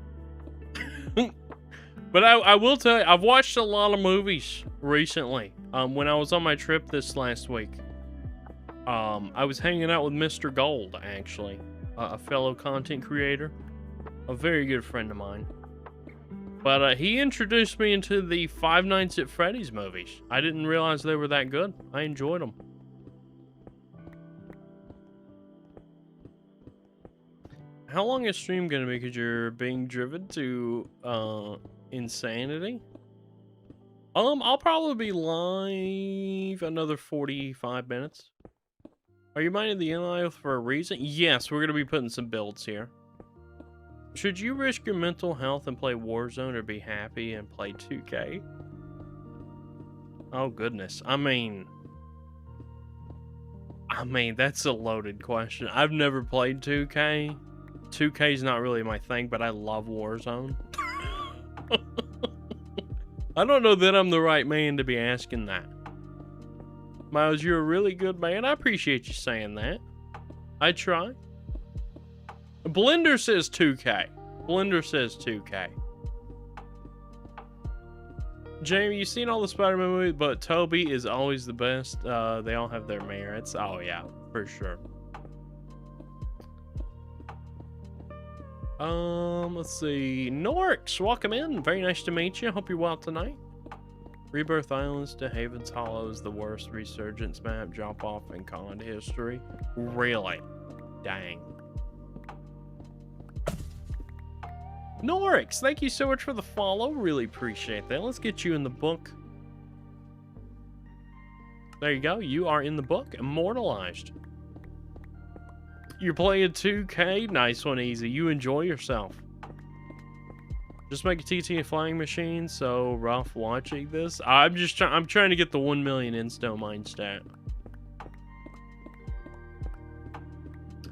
But I will tell you, I've watched a lot of movies recently. When I was on my trip this last week, I was hanging out with Mr. Gold, actually, a fellow content creator, a very good friend of mine. But he introduced me into the Five Nights at Freddy's movies. I didn't realize they were that good. I enjoyed them. How long is stream gonna be? Because you're being driven to insanity. I'll probably be live another 45 minutes. Are you minding the NIO for a reason? Yes, we're gonna be putting some builds here. Should you risk your mental health and play Warzone, or be happy and play 2K? Oh goodness. I mean, that's a loaded question. I've never played 2K. 2K is not really my thing, but I love Warzone. I don't know that I'm the right man to be asking that. Miles, you're a really good man. I appreciate you saying that. I try. Blender says 2K. Blender says 2K. Jamie, you've seen all the Spider-Man movies, but Tobey is always the best. They all have their merits. Oh yeah, for sure. Let's see. Norix, welcome in. Very nice to meet you. Hope you're well tonight. Rebirth Islands to Haven's Hollow is the worst resurgence map drop off in COD history. Really? Dang. Norix, thank you so much for the follow. Really appreciate that. Let's get you in the book. There you go. You are in the book. Immortalized. You're playing 2K? Nice one, Easy. You enjoy yourself. Just make a TT flying machine so rough watching this. I'm trying to get the 1 million insto mine stat.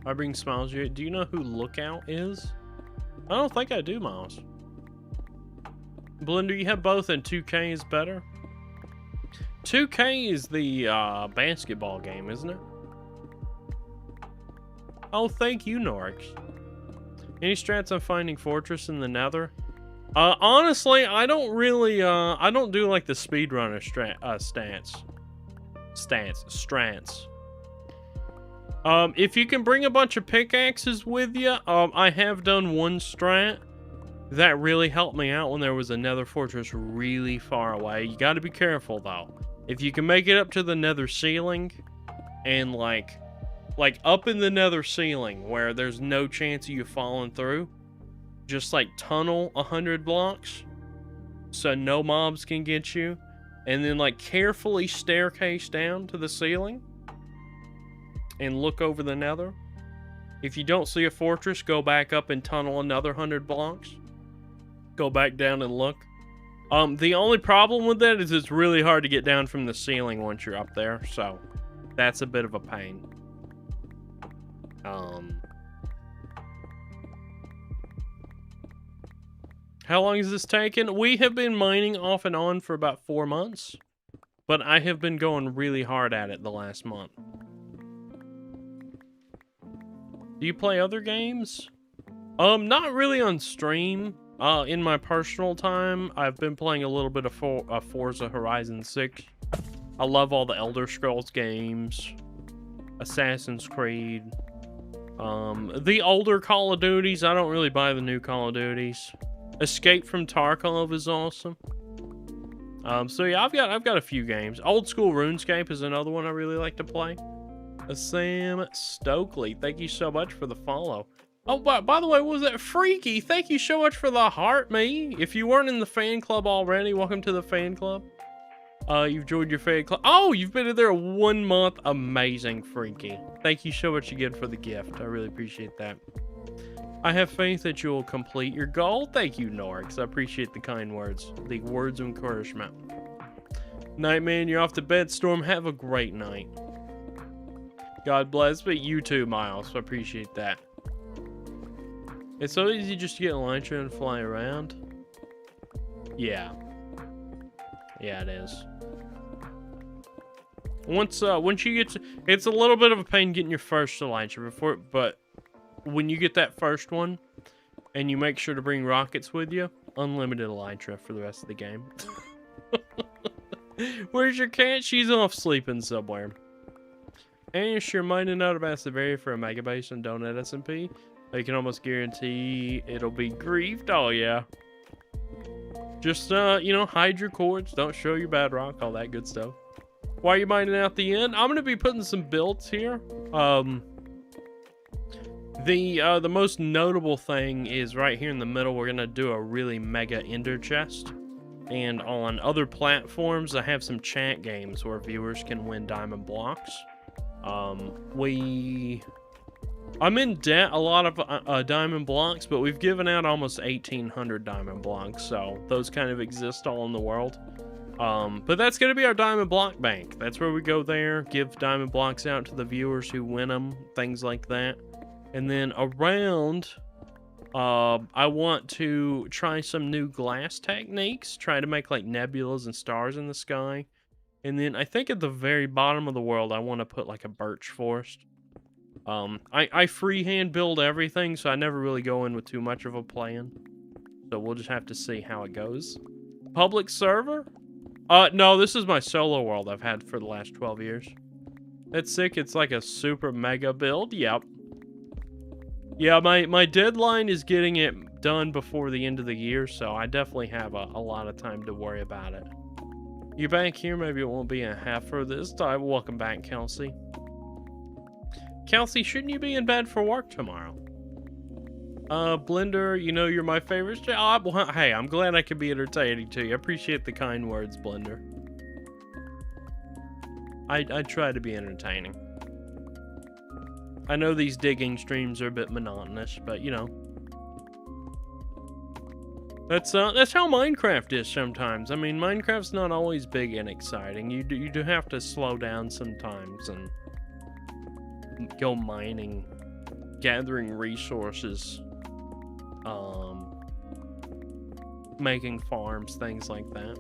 I bring Smiles. Do you know who Lookout is? I don't think I do, Miles. Blender, you have both, and 2K is better. 2K is the basketball game, isn't it? Oh, thank you, Norix. Any strats on finding fortress in the Nether? Honestly, I don't really, I don't do like the speedrunner strats. If you can bring a bunch of pickaxes with you, I have done one strat that really helped me out when there was a Nether fortress really far away. You got to be careful though. If you can make it up to the Nether ceiling, and like up in the Nether ceiling where there's no chance of you falling through, just like tunnel 100 blocks so no mobs can get you, and then like carefully staircase down to the ceiling and look over the Nether. If you don't see a fortress, go back up and tunnel another 100 blocks. Go back down and look. The only problem with that is it's really hard to get down from the ceiling once you're up there, so that's a bit of a pain. How long has this taken? We have been mining off and on for about 4 months, but I have been going really hard at it the last month. Do you play other games? Not really on stream. In my personal time, I've been playing a little bit of Forza Horizon 6. I love all the Elder Scrolls games, Assassin's Creed, the older Call of Duties. I don't really buy the new Call of Duties. Escape from Tarkov is awesome. So yeah, I've got a few games. Old school RuneScape is another one I really like to play. Sam Stokely, thank you so much for the follow. Oh, by the way, what was that? Freaky, thank you so much for the heart, me. If you weren't in the fan club already, welcome to the fan club. You've joined your fan club. Oh, you've been in there 1 month. Amazing, Freaky. Thank you so much again for the gift. I really appreciate that. I have faith that you will complete your goal. Thank you, Norix. I appreciate the kind words. The words of encouragement. Nightman, you're off to bed. Storm, have a great night. God bless, but you too, Miles. I appreciate that. It's so easy just to get Elytra and fly around. Yeah. Yeah, it is. Once you get to, it's a little bit of a pain getting your first Elytra but when you get that first one, and you make sure to bring rockets with you, unlimited Elytra for the rest of the game. Where's your cat? She's off sleeping somewhere. And you're mining out about Severia for a megabase and donut SMP. You can almost guarantee it'll be griefed. Oh, yeah. Just, you know, hide your cords. Don't show your bad rock. All that good stuff. Why are you mining out the end? I'm going to be putting some builds here. The most notable thing is right here in the middle. We're going to do a really mega ender chest. And on other platforms, I have some chat games where viewers can win diamond blocks. I'm in debt a lot of diamond blocks, but we've given out almost 1,800 diamond blocks, so those kind of exist all in the world. But that's going to be our diamond block bank. That's where we go there, give diamond blocks out to the viewers who win them, things like that. And then around, I want to try some new glass techniques, try to make like nebulas and stars in the sky. And then I think at the very bottom of the world, I want to put like a birch forest. I freehand build everything, so I never really go in with too much of a plan. So we'll just have to see how it goes. Public server? No, this is my solo world I've had for the last 12 years. That's sick. It's like a super mega build. Yep. Yeah, my deadline is getting it done before the end of the year, so I definitely have a lot of time to worry about it. You're back here, maybe it won't be a half for this time. Welcome back, Kelsey. Kelsey, shouldn't you be in bed for work tomorrow? Blender, you know you're my favorite. Well, hey, I'm glad I could be entertaining to you. I appreciate the kind words, Blender. I try to be entertaining. I know these digging streams are a bit monotonous, but you know. That's how Minecraft is sometimes. I mean, Minecraft's not always big and exciting. You do have to slow down sometimes and go mining, gathering resources, making farms, things like that.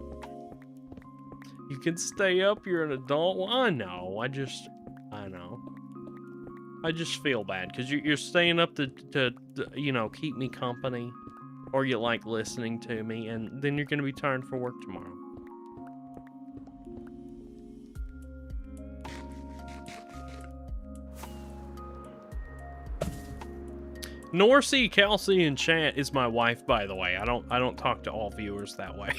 You can stay up, you're an adult. Well, I know. I know. I just feel bad because you're staying up to, you know, keep me company, or you like listening to me, and then you're gonna be tired for work tomorrow. Norsey Kelsey in chat is my wife, by the way. I don't talk to all viewers that way.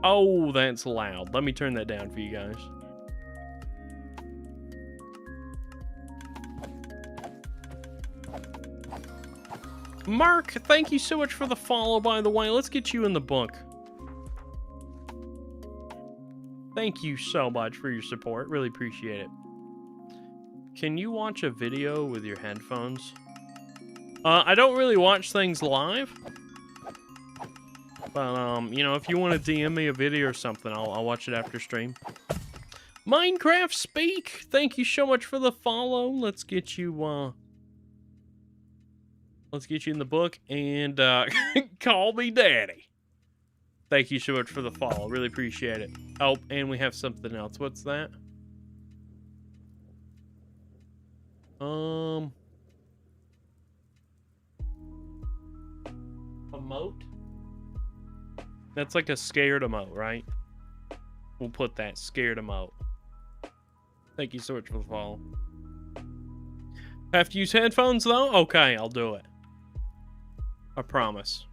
Oh, that's loud. Let me turn that down for you guys. Mark, thank you so much for the follow, by the way. Let's get you in the book. Thank you so much for your support. Really appreciate it. Can you watch a video with your headphones? I don't really watch things live. But, you know, if you want to DM me a video or something, I'll watch it after stream. Minecraft Speak! Thank you so much for the follow. Let's get you in the book and, call me daddy. Thank you so much for the follow. Really appreciate it. Oh, and we have something else. What's that? Emote? That's like a scared emote, right? We'll put that scared emote. Thank you so much for the follow. Have to use headphones though? Okay, I'll do it. I promise.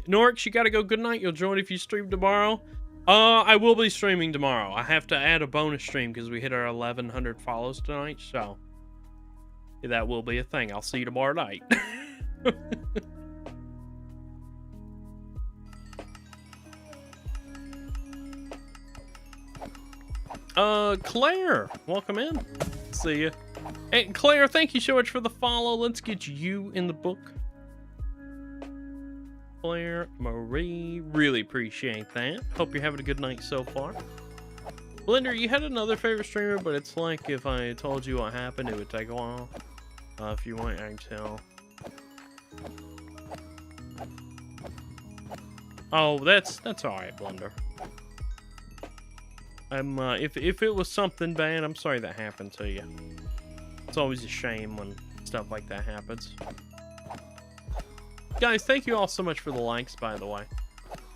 Norix, you gotta go. Good night. You'll join if you stream tomorrow. I will be streaming tomorrow. I have to add a bonus stream because we hit our 1,100 follows tonight, so that will be a thing. I'll see you tomorrow night. Claire, welcome in. See ya. And Claire, thank you so much for the follow. Let's get you in the book. Claire Marie, really appreciate that. Hope you're having a good night so far. Blender, you had another favorite streamer, but it's like if I told you what happened, it would take a while. If you want, I can tell. Oh, that's all right, Blender. If it was something bad, I'm sorry that happened to you. It's always a shame when stuff like that happens. Guys, thank you all so much for the likes, by the way.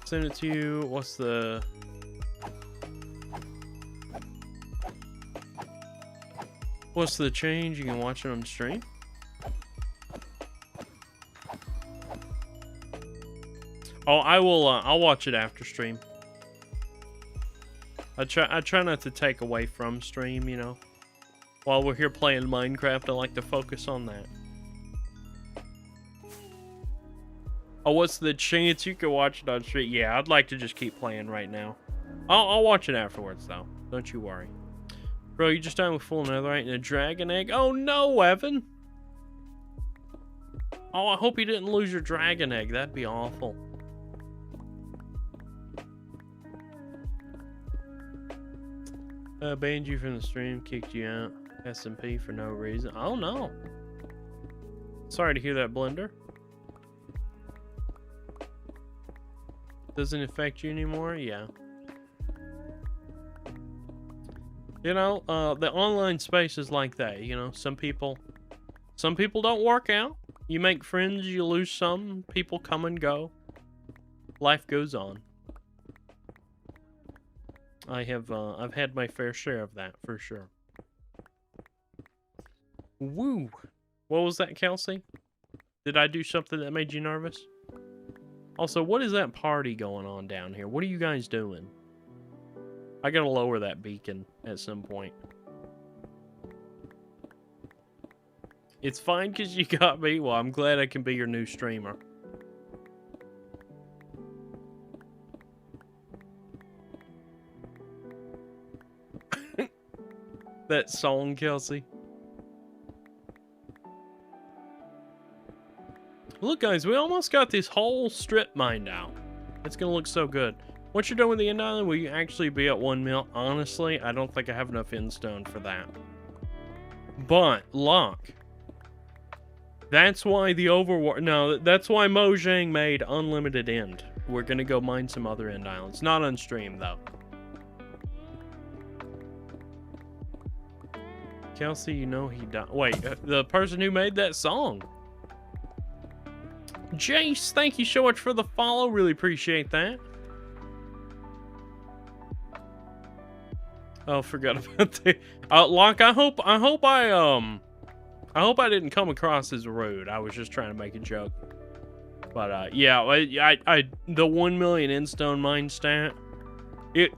Send it to you. What's the change? You can watch it on stream. Oh, I will. I'll watch it after stream. I try not to take away from stream, you know. While we're here playing Minecraft, I like to focus on that. Oh, what's the chance you can watch it on stream? Yeah, I'd like to just keep playing right now. I'll watch it afterwards, though. Don't you worry. Bro, you just died with full netherite and a dragon egg? Oh, no, Evan! Oh, I hope you didn't lose your dragon egg. That'd be awful. Banned you from the stream, kicked you out. SMP for no reason. Oh, no. Sorry to hear that, Blender. Doesn't affect you anymore? Yeah. You know, the online space is like that, you know. Some people don't work out. You make friends, you lose some. People come and go. Life goes on. I've had my fair share of that, for sure. Woo! What was that, Kelsey? Did I do something that made you nervous? Also, what is that party going on down here? What are you guys doing? I gotta lower that beacon at some point. It's fine because you got me. Well, I'm glad I can be your new streamer. That song, Kelsey. Look, guys, we almost got this whole strip mined out. It's gonna look so good. Once you're done with the end island, will you actually be at 1 mil? Honestly, I don't think I have enough end stone for that. But, look. That's why the overworld... No, that's why Mojang made unlimited end. We're gonna go mine some other end islands. Not on stream, though. Kelsey, you know he died. Wait, the person who made that song. Jace, thank you so much for the follow. Really appreciate that. Oh, forgot about the Locke. I hope I didn't come across as rude. I was just trying to make a joke. But yeah, the 1 million end stone mine stat.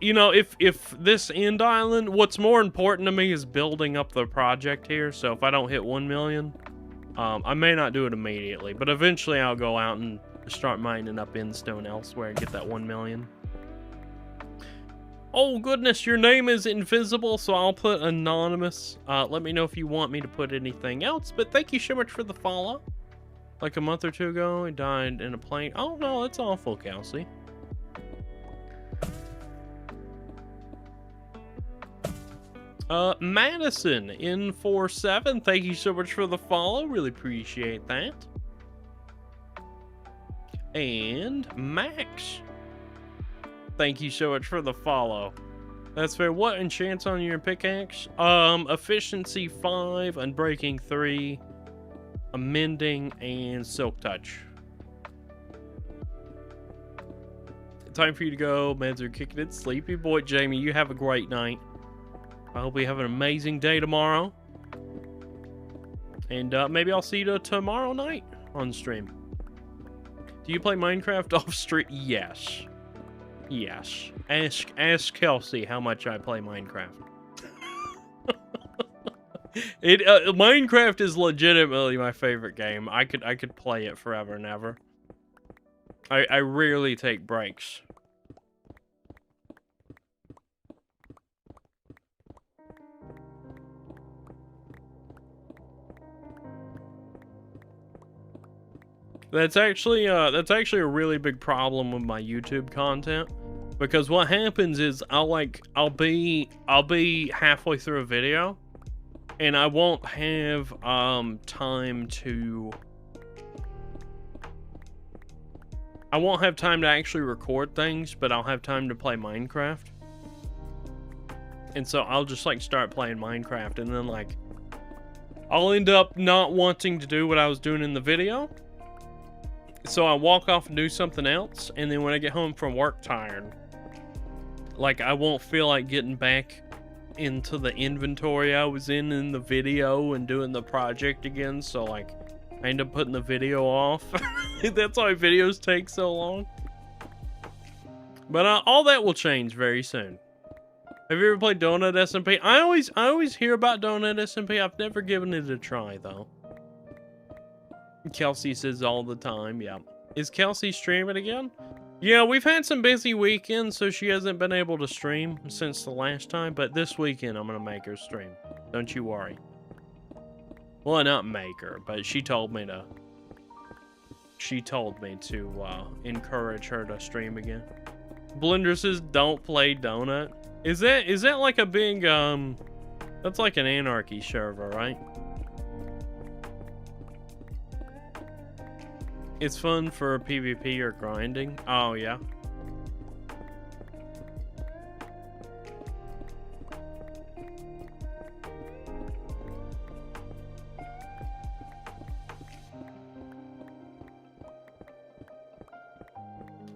You know, if this end island, what's more important to me is building up the project here. So if I don't hit 1 million, I may not do it immediately, but eventually I'll go out and start mining up end stone elsewhere and get that 1 million. Oh goodness, your name is invisible, so I'll put anonymous. Let me know if you want me to put anything else, but thank you so much for the follow. Like a month or two ago, he died in a plane. Oh no, that's awful, Kelsey. Madison in 47, thank you so much for the follow. Really appreciate that. And Max, thank you so much for the follow. That's fair. What enchants on your pickaxe? Efficiency 5, Unbreaking 3, Amending, and Silk Touch. Time for you to go. Meds are kicking it. Sleepy boy Jamie, you have a great night. I hope you have an amazing day tomorrow. And maybe I'll see you tomorrow night on stream. Do you play Minecraft off stream? Yes. Yes. Ask Kelsey how much I play Minecraft. Minecraft is legitimately my favorite game. I could play it forever and ever. I rarely take breaks. That's actually a really big problem with my YouTube content, because what happens is I'll be halfway through a video and I won't have time to actually record things, but I'll have time to play Minecraft. And so I'll just like start playing Minecraft, and then like I'll end up not wanting to do what I was doing in the video. So I walk off and do something else, and then when I get home from work tired, like I won't feel like getting back into the inventory I was in the video and doing the project again, so like I end up putting the video off. That's why videos take so long. But all that will change very soon. Have you ever played Donut SMP? I always hear about Donut SMP. I've never given it a try though. Kelsey says all the time, yeah. Is Kelsey streaming again? Yeah, we've had some busy weekends, so she hasn't been able to stream since the last time, but this weekend I'm gonna make her stream. Don't you worry. Well, not make her, but she told me to encourage her to stream again. Blender says don't play Donut. Is that like a big that's like an anarchy server, right? It's fun for PvP or grinding. Oh, yeah.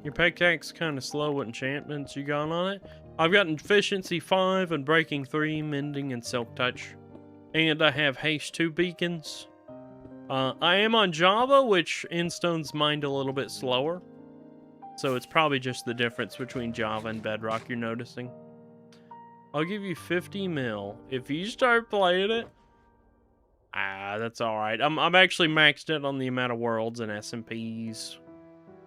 Your pickaxe kind of slow. What enchantments you got on it? I've got Efficiency 5, Unbreaking 3, Mending, and Silk Touch. And I have Haste 2 beacons. I am on Java, which Endstone's mined a little bit slower. So it's probably just the difference between Java and Bedrock you're noticing. I'll give you 50 mil if you start playing it. Ah, that's alright. I'm actually maxed out on the amount of worlds and SMPs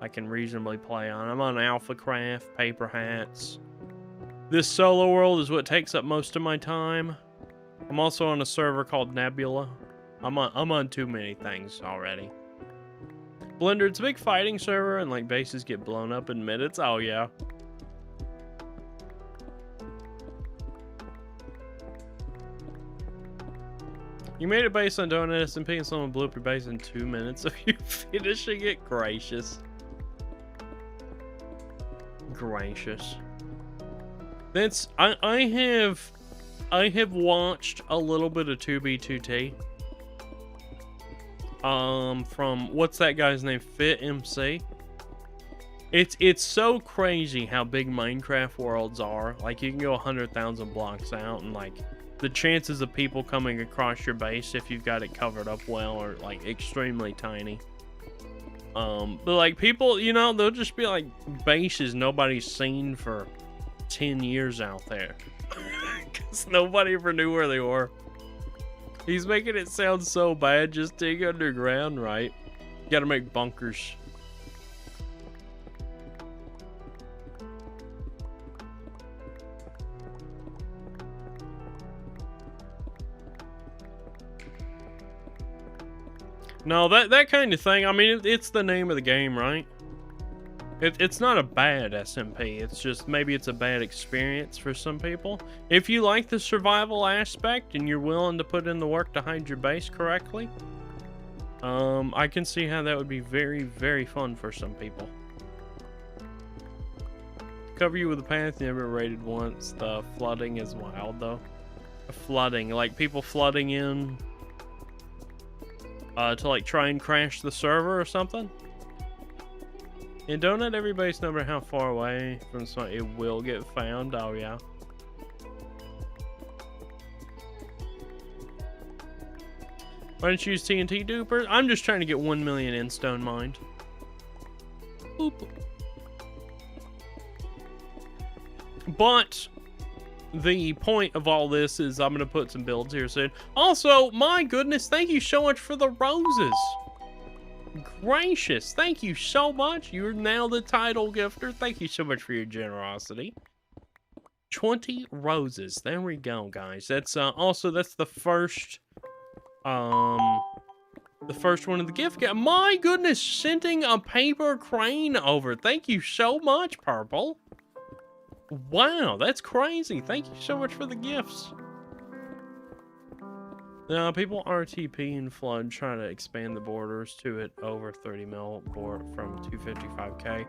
I can reasonably play on. I'm on AlphaCraft, Paper Hats. This solo world is what takes up most of my time. I'm also on a server called Nebula. I'm on too many things already. Blender, it's a big fighting server, and like bases get blown up in minutes. Oh yeah. You made a base on Donut SMP and someone blew up your base in 2 minutes of you finishing it. Gracious. Gracious. That's I have watched a little bit of 2B2T. From what's that guy's name? Fit MC. It's so crazy how big Minecraft worlds are. Like you can go 100,000 blocks out, and like the chances of people coming across your base if you've got it covered up well are like extremely tiny. But like people, you know, they'll just be like bases nobody's seen for 10 years out there. Because nobody ever knew where they were. He's making it sound so bad. Just dig underground, right? You gotta make bunkers. No, that kind of thing. I mean, it's the name of the game, right? It's not a bad SMP. It's just maybe it's a bad experience for some people. If you like the survival aspect and you're willing to put in the work to hide your base correctly, I can see how that would be very, very fun for some people. Cover you with a path you never raided once. The flooding is wild, though. Flooding, like people flooding in to like try and crash the server or something. And don't let every base number how far away from something it will get found. Oh yeah. Why don't you use TNT duper? I'm just trying to get 1 million in stone mined. Boop. But the point of all this is I'm gonna put some builds here soon. Also, my goodness, thank you so much for the roses. Gracious, thank you so much. You're now the title gifter. Thank you so much for your generosity. 20 roses. There we go, guys. That's also that's the first one of the gift. My goodness, sending a paper crane over. Thank you so much, Purple. Wow, that's crazy. Thank you so much for the gifts. Now, people RTP and Flood trying to expand the borders to it over 30 mil from 255k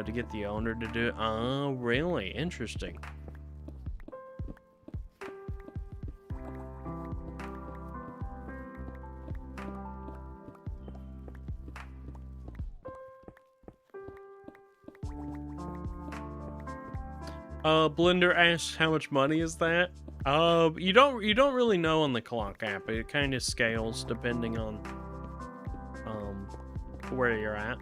to get the owner to do it. Oh, really? Interesting. Blender asks, how much money is that? You don't really know on the clock app. It kind of scales depending on where you're at.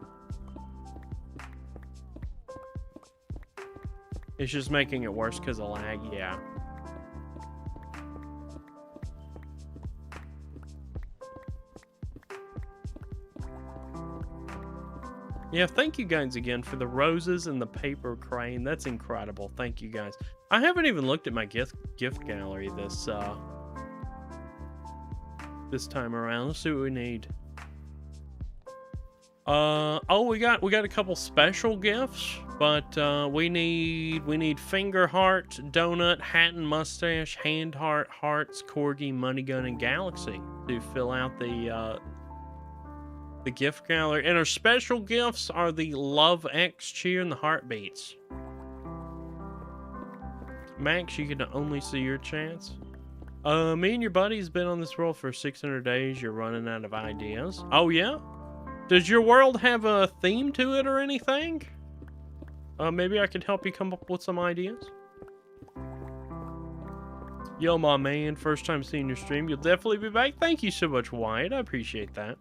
It's just making it worse because of lag. Yeah. Yeah, thank you guys again for the roses and the paper crane. That's incredible. Thank you guys. I haven't even looked at my gift gallery this time around. Let's see what we need. Oh, we got a couple special gifts, but we need finger heart, donut, hat and mustache, hand heart, hearts, corgi, money gun, and galaxy to fill out the gift gallery. And our special gifts are the Love X cheer and the heartbeats. Max, you can only see your chance. Me and your buddy's been on this world for 600 days. You're running out of ideas. Oh yeah? Does your world have a theme to it or anything? Maybe I could help you come up with some ideas. Yo, my man, first time seeing your stream. You'll definitely be back. Thank you so much, Wyatt. I appreciate that.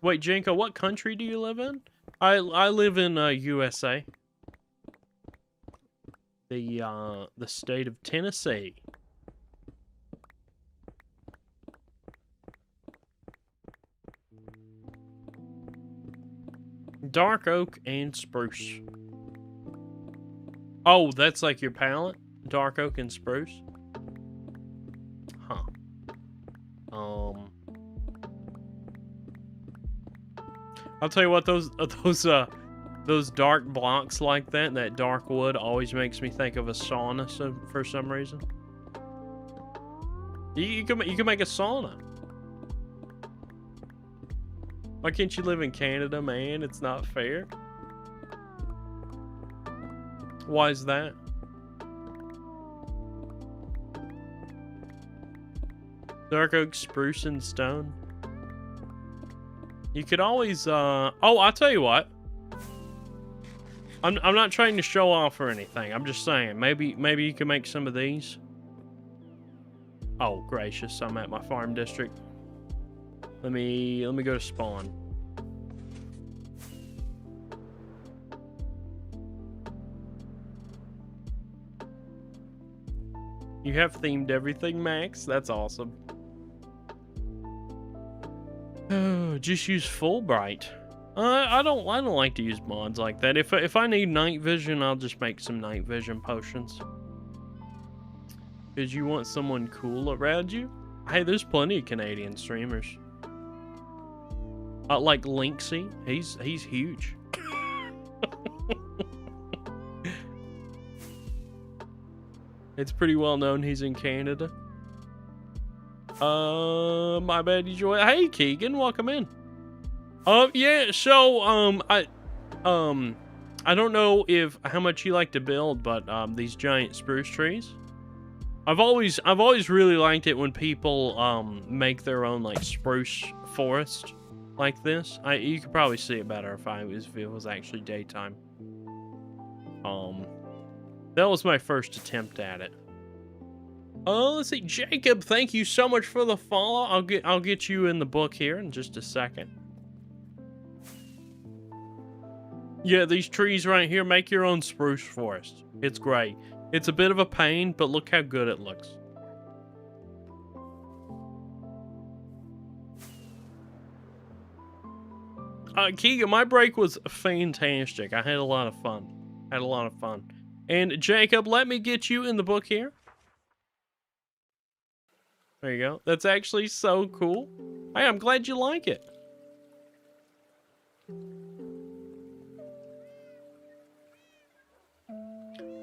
Wait, Janko, what country do you live in? I live in USA. The state of Tennessee. Dark oak and spruce. Oh, that's like your palette? Dark oak and spruce? Huh. I'll tell you what, those dark blocks like that dark wood always makes me think of a sauna for some reason. You can make a sauna. Why can't you live in Canada, man? It's not fair. Why is that? Dark oak, spruce, and stone. You could always, oh, I'll tell you what. I'm not trying to show off or anything. I'm just saying, maybe you can make some of these. Oh, gracious, I'm at my farm district. Let me go to spawn. You have themed everything, Max. That's awesome. Oh, just use Fulbright. I don't like to use mods like that. If I need night vision, I'll just make some night vision potions. Cause you want someone cool around you? Hey, there's plenty of Canadian streamers. Like Linksy, he's huge. It's pretty well known he's in Canada. My bad, you joined. Hey, Keegan, welcome in. Yeah, so, I don't know how much you like to build, but, these giant spruce trees. I've always really liked it when people, make their own, like, spruce forest like this. You could probably see it better if it was actually daytime. That was my first attempt at it. Let's see, Jacob, thank you so much for the follow. I'll get you in the book here in just a second. Yeah, these trees right here, make your own spruce forest. It's great. It's a bit of a pain, but look how good it looks. Keegan, my break was fantastic. I had a lot of fun. And Jacob, let me get you in the book here. There you go. That's actually so cool. Hey, I'm glad you like it.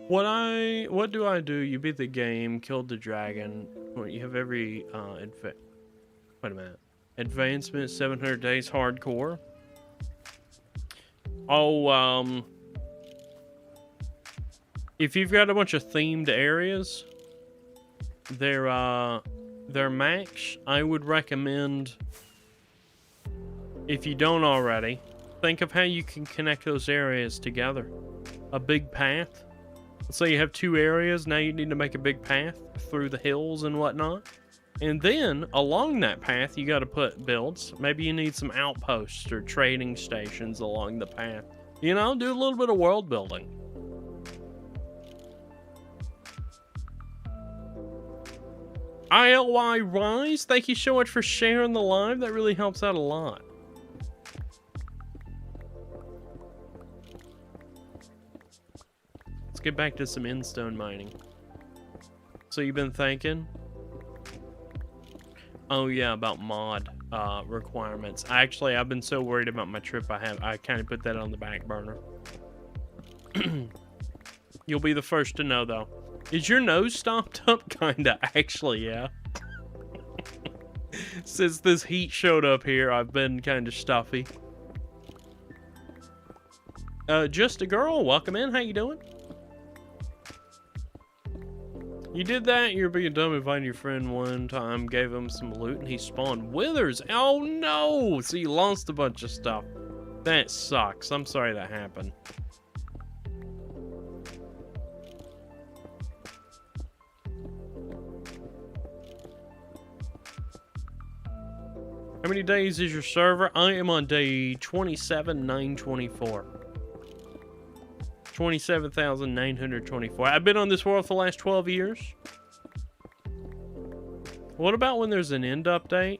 What do I do? You beat the game, killed the dragon. You have every wait a minute. Advancement 700 days hardcore. Oh, if you've got a bunch of themed areas, they're max. I would recommend, if you don't already, think of how you can connect those areas together. A big path. Let's say you have two areas, now you need to make a big path through the hills and whatnot. And then, along that path, you gotta put builds. Maybe you need some outposts or trading stations along the path. You know, do a little bit of world building. ILY Rise, thank you so much for sharing the live. That really helps out a lot. Let's get back to some endstone mining. So you've been thinking? Oh yeah, about mod requirements. Actually, I've been so worried about my trip, I kind of put that on the back burner. You'll be the first to know, though. Is your nose stopped up? Kinda, actually, yeah. Since this heat showed up here, I've been kind of stuffy. Just a girl, welcome in. How you doing? You did that? You're being dumb. Invited your friend one time, gave him some loot, and he spawned withers. Oh no! So you lost a bunch of stuff. That sucks. I'm sorry that happened. How many days is your server? I am on day 27,924. 27,924. I've been on this world for the last 12 years. What about when there's an end update?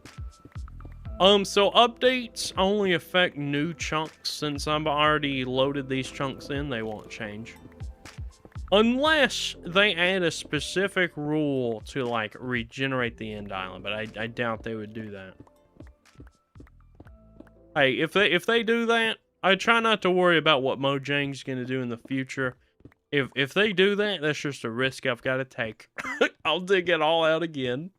So updates only affect new chunks. Since I've already loaded these chunks in, they won't change. Unless they add a specific rule to, like, regenerate the end island, but I doubt they would do that. Hey, if they do that, I try not to worry about what Mojang's gonna do in the future. If they do that, that's just a risk I've got to take. I'll dig it all out again.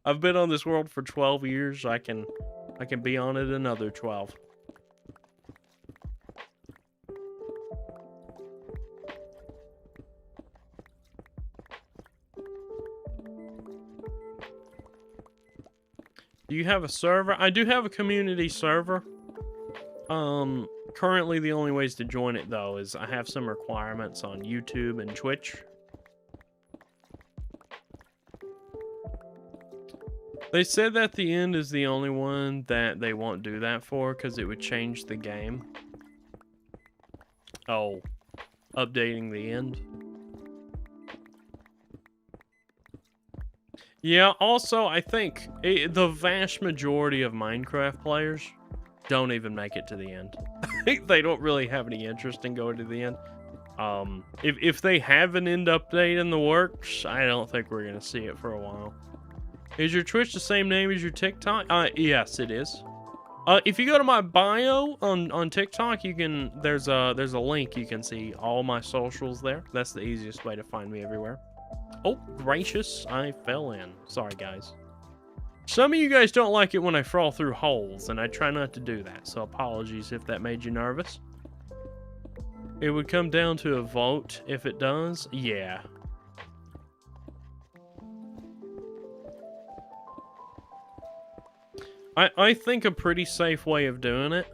I've been on this world for 12 years. I can be on it another 12. Do you have a server? I do have a community server. Currently the only ways to join it though is I have some requirements on YouTube and Twitch. They said that the end is the only one that they won't do that for because it would change the game. Oh, updating the end. Yeah, also, I think the vast majority of Minecraft players don't even make it to the end. They don't really have any interest in going to the end. If they have an end update in the works, I don't think we're gonna see it for a while. Is your Twitch the same name as your TikTok? Yes, it is. If you go to my bio on TikTok, you can there's a link. You can see all my socials there. That's the easiest way to find me everywhere. Oh, gracious, I fell in. Sorry, guys. Some of you guys don't like it when I fall through holes, and I try not to do that, so apologies if that made you nervous. It would come down to a vote if it does. Yeah. I think a pretty safe way of doing it,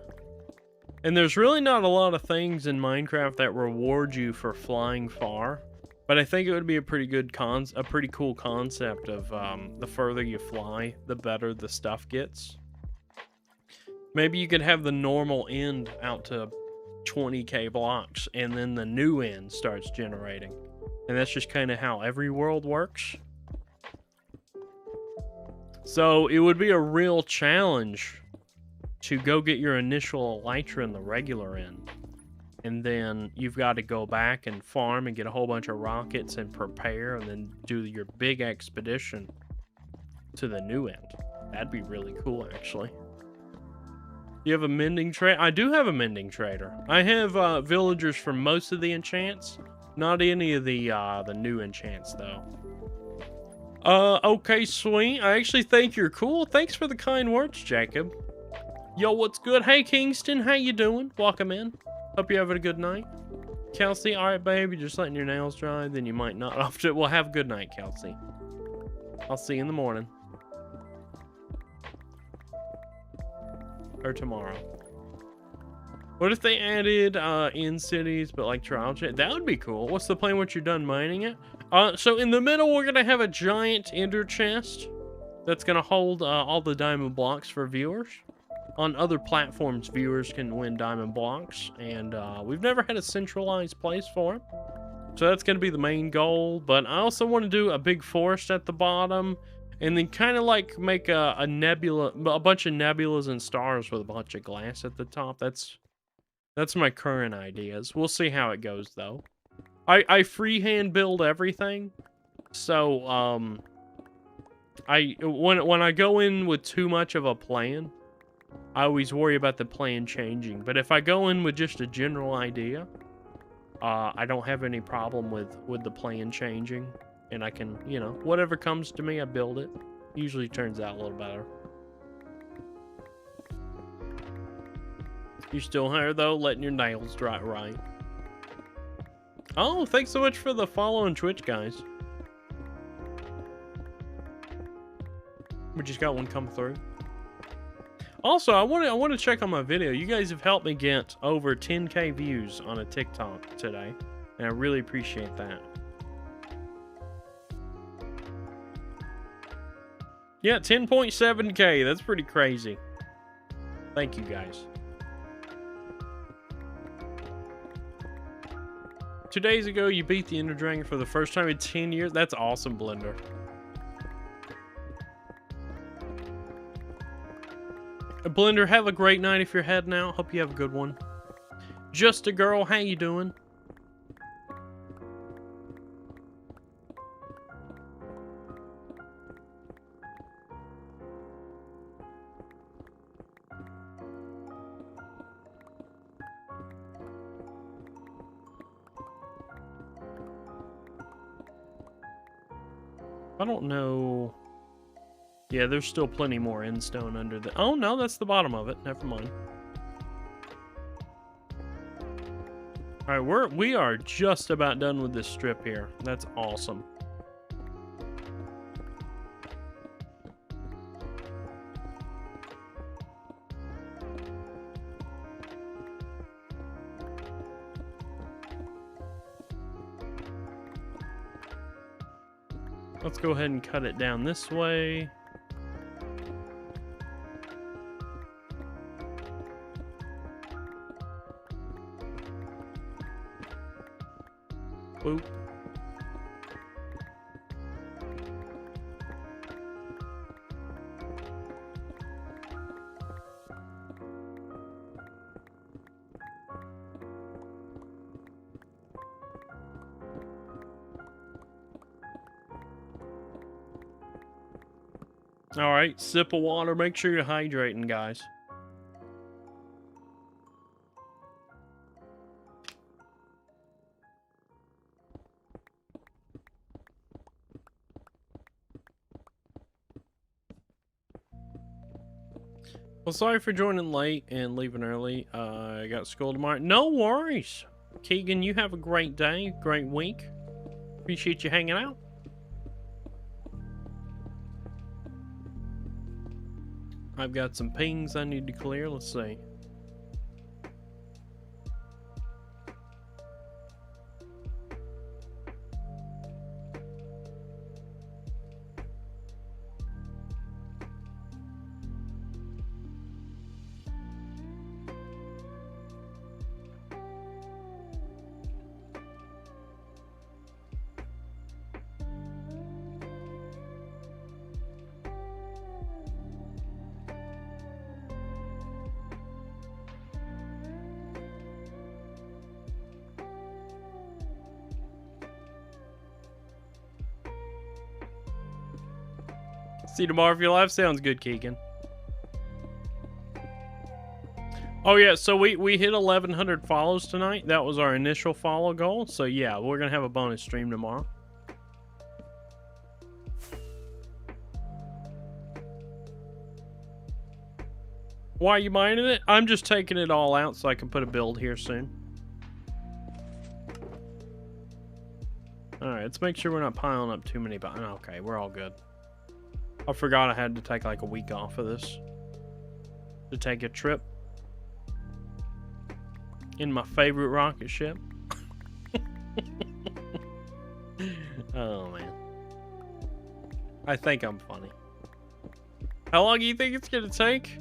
and there's really not a lot of things in Minecraft that reward you for flying far, but I think it would be a pretty cool concept of the further you fly, the better the stuff gets. Maybe you could have the normal end out to 20k blocks, and then the new end starts generating, and that's just kind of how every world works. So it would be a real challenge to go get your initial elytra in the regular end. And then you've got to go back and farm and get a whole bunch of rockets and prepare and then do your big expedition to the new end. That'd be really cool, actually. You have a mending trader? I do have a mending trader. I have villagers for most of the enchants. Not any of the new enchants, though. Okay, sweet. I actually think you're cool. Thanks for the kind words, Jacob. Yo, what's good? Hey, Kingston, how you doing? Welcome in. Hope you're having a good night. Kelsey, alright, baby, just letting your nails dry, then you might not after it. Well, have a good night, Kelsey. I'll see you in the morning. Or tomorrow. What if they added in cities, but like trial chat? That would be cool. What's the plan once you're done mining it? So in the middle, we're gonna have a giant ender chest that's gonna hold all the diamond blocks for viewers. On other platforms, viewers can win diamond blocks, and we've never had a centralized place for them. So that's gonna be the main goal. But I also want to do a big forest at the bottom, and then kind of like make a nebula, a bunch of nebulas and stars with a bunch of glass at the top. That's my current ideas. We'll see how it goes, though. I freehand build everything, so when I go in with too much of a plan, I always worry about the plan changing. But if I go in with just a general idea, I don't have any problem with the plan changing, and I can, you know, whatever comes to me, I build it. Usually turns out a little better. You still here though, letting your nails dry right. Oh, thanks so much for the follow on Twitch, guys. We just got one come through. Also, I want to check on my video. You guys have helped me get over 10k views on a TikTok today, and I really appreciate that. Yeah, 10.7k. That's pretty crazy. Thank you, guys. 2 days ago, you beat the Ender Dragon for the first time in 10 years. That's awesome, Blender. Blender, have a great night if you're heading out. Hope you have a good one. Just a girl, how you doing? I don't know. Yeah, there's still plenty more endstone under the... Oh, no, that's the bottom of it. Never mind. All right, we are just about done with this strip here. That's awesome. Let's go ahead and cut it down this way. Boop. All right, sip of water. Make sure you're hydrating, guys. Well, sorry for joining late and leaving early. I got school tomorrow. No worries. Keegan, you have a great day, great week. Appreciate you hanging out. I've got some pings I need to clear. Let's see. See you tomorrow if you're live. Sounds good, Keegan. Oh yeah, so we hit 1,100 follows tonight. That was our initial follow goal. So yeah, we're gonna have a bonus stream tomorrow. Why are you mining it? I'm just taking it all out so I can put a build here soon. All right, let's make sure we're not piling up too many. Okay, we're all good. I forgot I had to take like a week off of this to take a trip in my favorite rocket ship. Oh man, I think I'm funny. How long do you think it's gonna take?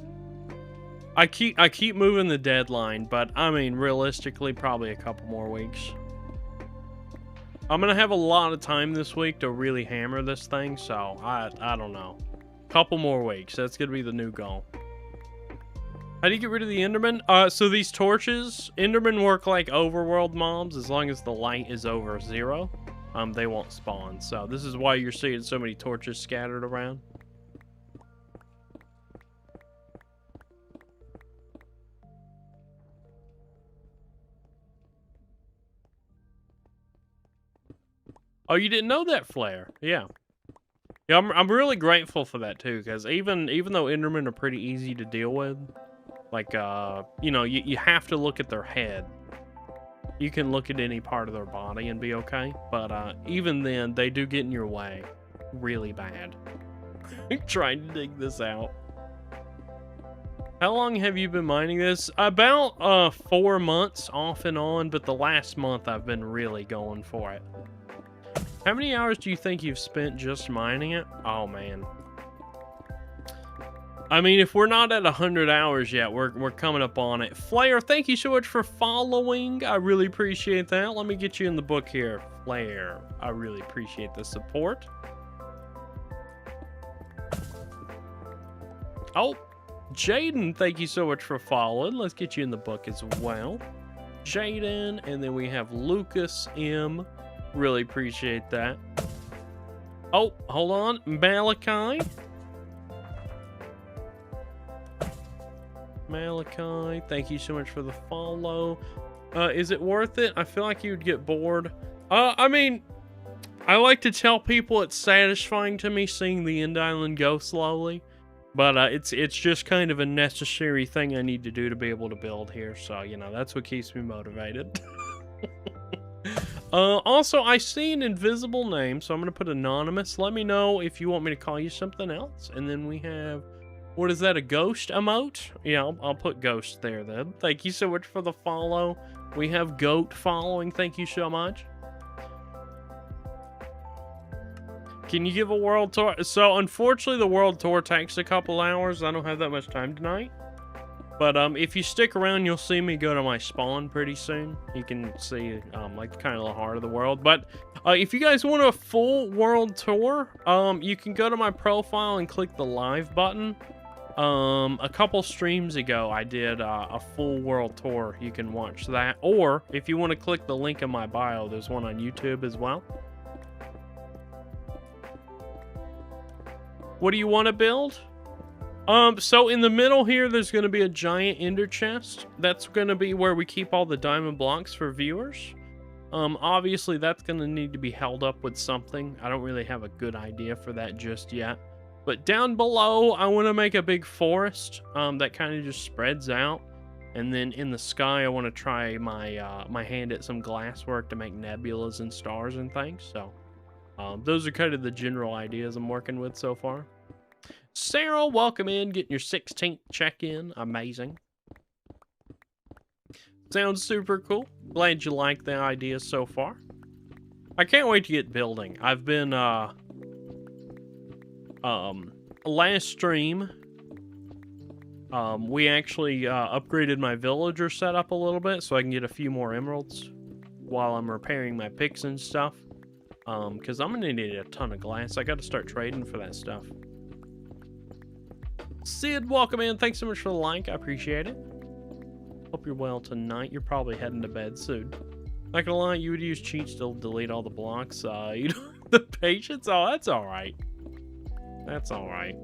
I keep moving the deadline, but I mean realistically probably a couple more weeks. I'm gonna have a lot of time this week to really hammer this thing, so I don't know. Couple more weeks. That's gonna be the new goal. How do you get rid of the Enderman? So these torches, Endermen work like overworld mobs. As long as the light is over 0, they won't spawn. So this is why you're seeing so many torches scattered around. Oh, you didn't know that, Flare? Yeah. Yeah, I'm really grateful for that too, because even though Endermen are pretty easy to deal with, like you know, you have to look at their head. You can look at any part of their body and be okay, but even then, they do get in your way really bad. Trying to dig this out. How long have you been mining this? About 4 months off and on, but the last month I've been really going for it. How many hours do you think you've spent just mining it? Oh, man. I mean, if we're not at 100 hours yet, we're coming up on it. Flair, thank you so much for following. I really appreciate that. Let me get you in the book here, Flair. I really appreciate the support. Oh, Jaden, thank you so much for following. Let's get you in the book as well. Jaden, and then we have Lucas M. Really appreciate that. Oh, hold on. Malachi. Malachi, thank you so much for the follow. Is it worth it? I feel like you'd get bored. I mean, I like to tell people it's satisfying to me seeing the end island go slowly, but it's just kind of a necessary thing I need to do to be able to build here. So you know that's what keeps me motivated. Also, I see an invisible name, so I'm gonna put anonymous. Let me know if you want me to call you something else. And then we have, what is that? A ghost emote? Yeah, I'll put ghost there then. Thank you so much for the follow. We have goat following. Thank you so much. Can you give a world tour? So, unfortunately, the world tour takes a couple hours. I don't have that much time tonight. But if you stick around, you'll see me go to my spawn pretty soon. You can see like kind of the heart of the world. But if you guys want a full world tour, you can go to my profile and click the live button. A couple streams ago, I did a full world tour. You can watch that. Or if you want to click the link in my bio, there's one on YouTube as well. What do you want to build? So in the middle here, there's going to be a giant ender chest. That's going to be where we keep all the diamond blocks for viewers. Obviously, that's going to need to be held up with something. I don't really have a good idea for that just yet. But down below, I want to make a big forest that kind of just spreads out. And then in the sky, I want to try my hand at some glasswork to make nebulas and stars and things. So those are kind of the general ideas I'm working with so far. Sarah, welcome in, getting your 16th check-in. Amazing. Sounds super cool. Glad you like the idea so far. I can't wait to get building. I've been, last stream, we actually, upgraded my villager setup a little bit so I can get a few more emeralds while I'm repairing my picks and stuff. Because I'm gonna need a ton of glass. I gotta start trading for that stuff. Sid, welcome in. Thanks so much for the like. I appreciate it. Hope you're well tonight. You're probably heading to bed soon. Not gonna lie, you would use cheats to delete all the blocks. You don't have the patience? Oh, that's alright. That's alright.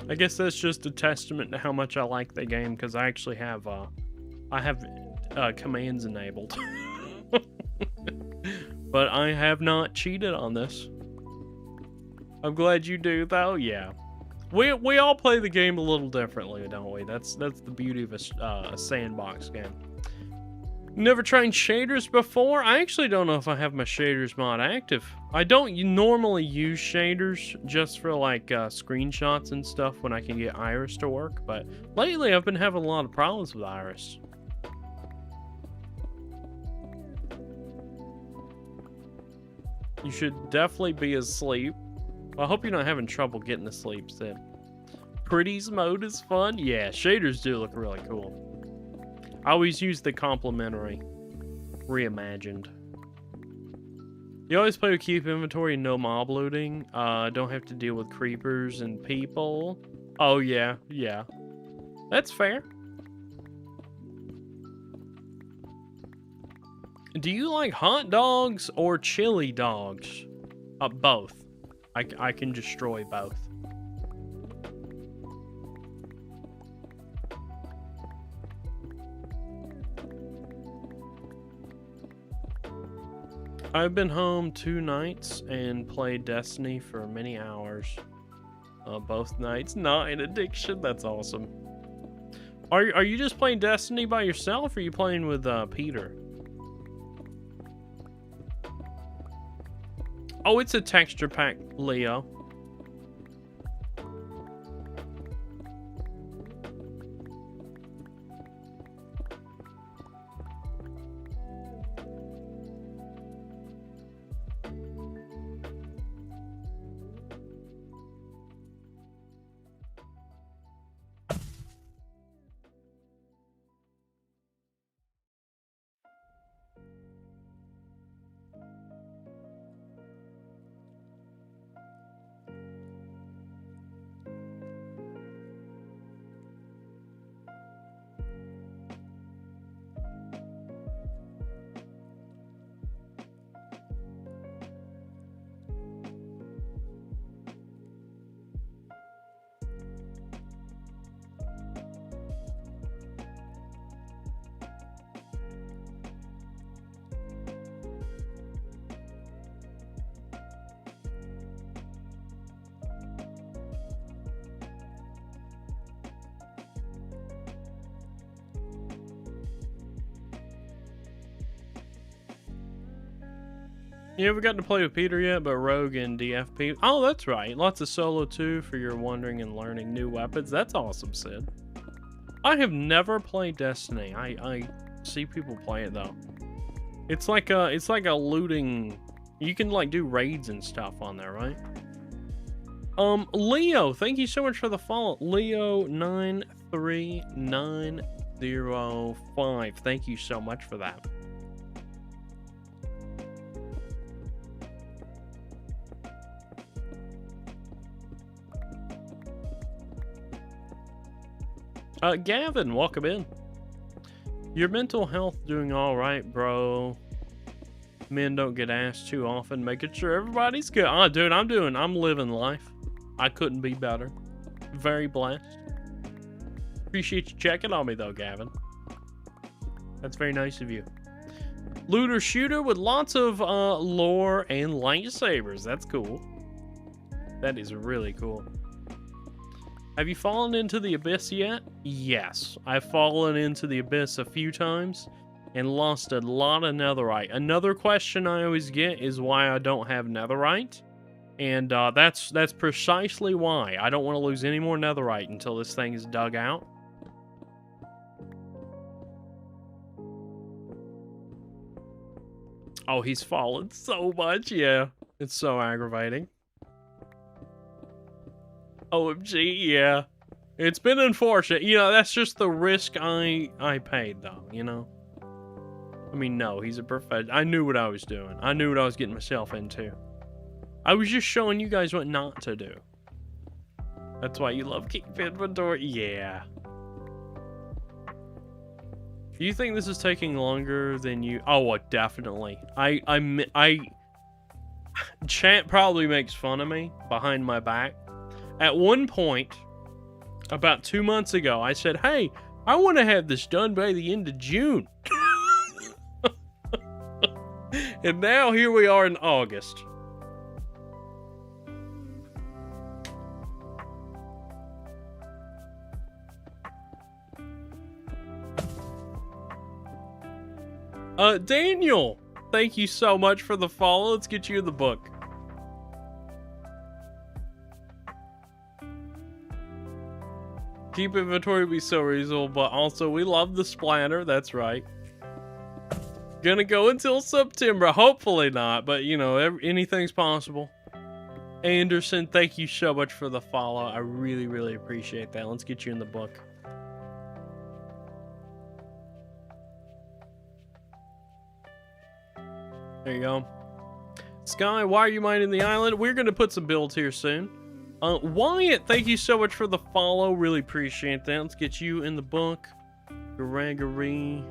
I guess that's just a testament to how much I like the game, because I actually have, commands enabled. But I have not cheated on this. I'm glad you do, though. Yeah. We all play the game a little differently, don't we? That's the beauty of a sandbox game. Never tried shaders before? I actually don't know if I have my shaders mod active. I don't normally use shaders just for like screenshots and stuff when I can get Iris to work, but lately I've been having a lot of problems with Iris. You should definitely be asleep. I hope you're not having trouble getting to sleep, Sid. Pretties mode is fun? Yeah, shaders do look really cool. I always use the complimentary. Reimagined. You always play with keep inventory and no mob looting. Don't have to deal with creepers and people. Oh, yeah, yeah. That's fair. Do you like hot dogs or chili dogs? Both. I can destroy both. I've been home 2 nights and played Destiny for many hours. Both nights, not an addiction. That's awesome. Are you just playing Destiny by yourself, or are you playing with Peter? Oh, it's a texture pack, Leo. You haven't gotten to play with Peter yet, but Rogue and DFP. Oh, that's right. Lots of solo too for your wandering and learning new weapons. That's awesome, Sid. I have never played Destiny. I see people play it though. It's like a looting. You can like do raids and stuff on there, right? Leo, thank you so much for the follow. Leo 93905. Thank you so much for that. Gavin, welcome in. Your mental health doing all right, bro. Men don't get asked too often, making sure everybody's good. Oh, dude, I'm living life. I couldn't be better. Very blessed. Appreciate you checking on me, though, Gavin. That's very nice of you. Looter shooter with lots of lore and lightsabers. That's cool. That is really cool. Have you fallen into the abyss yet? Yes. I've fallen into the abyss a few times and lost a lot of netherite. Another question I always get is why I don't have netherite. And that's precisely why. I don't want to lose any more netherite until this thing is dug out. Oh, he's fallen so much. Yeah, it's so aggravating. OMG, yeah. It's been unfortunate. You know, that's just the risk I paid, though, you know? I mean, no, he's a professional. I knew what I was doing. I knew what I was getting myself into. I was just showing you guys what not to do. That's why you love keep inventory. Yeah. Do you think this is taking longer than you? Oh, well, definitely. Chat probably makes fun of me behind my back. At one point, about 2 months ago, I said, hey, I want to have this done by the end of June. And now here we are in August. Daniel, thank you so much for the follow. Let's get you in the book. Keep inventory be so reasonable, but also we love the splatter. That's right. Gonna go until September. Hopefully not, but you know, anything's possible. Anderson, thank you so much for the follow. I really, really appreciate that. Let's get you in the book. There you go. Sky, why are you mining the island? We're going to put some builds here soon. Wyatt, thank you so much for the follow. Really appreciate that. Let's get you in the book. Gregory.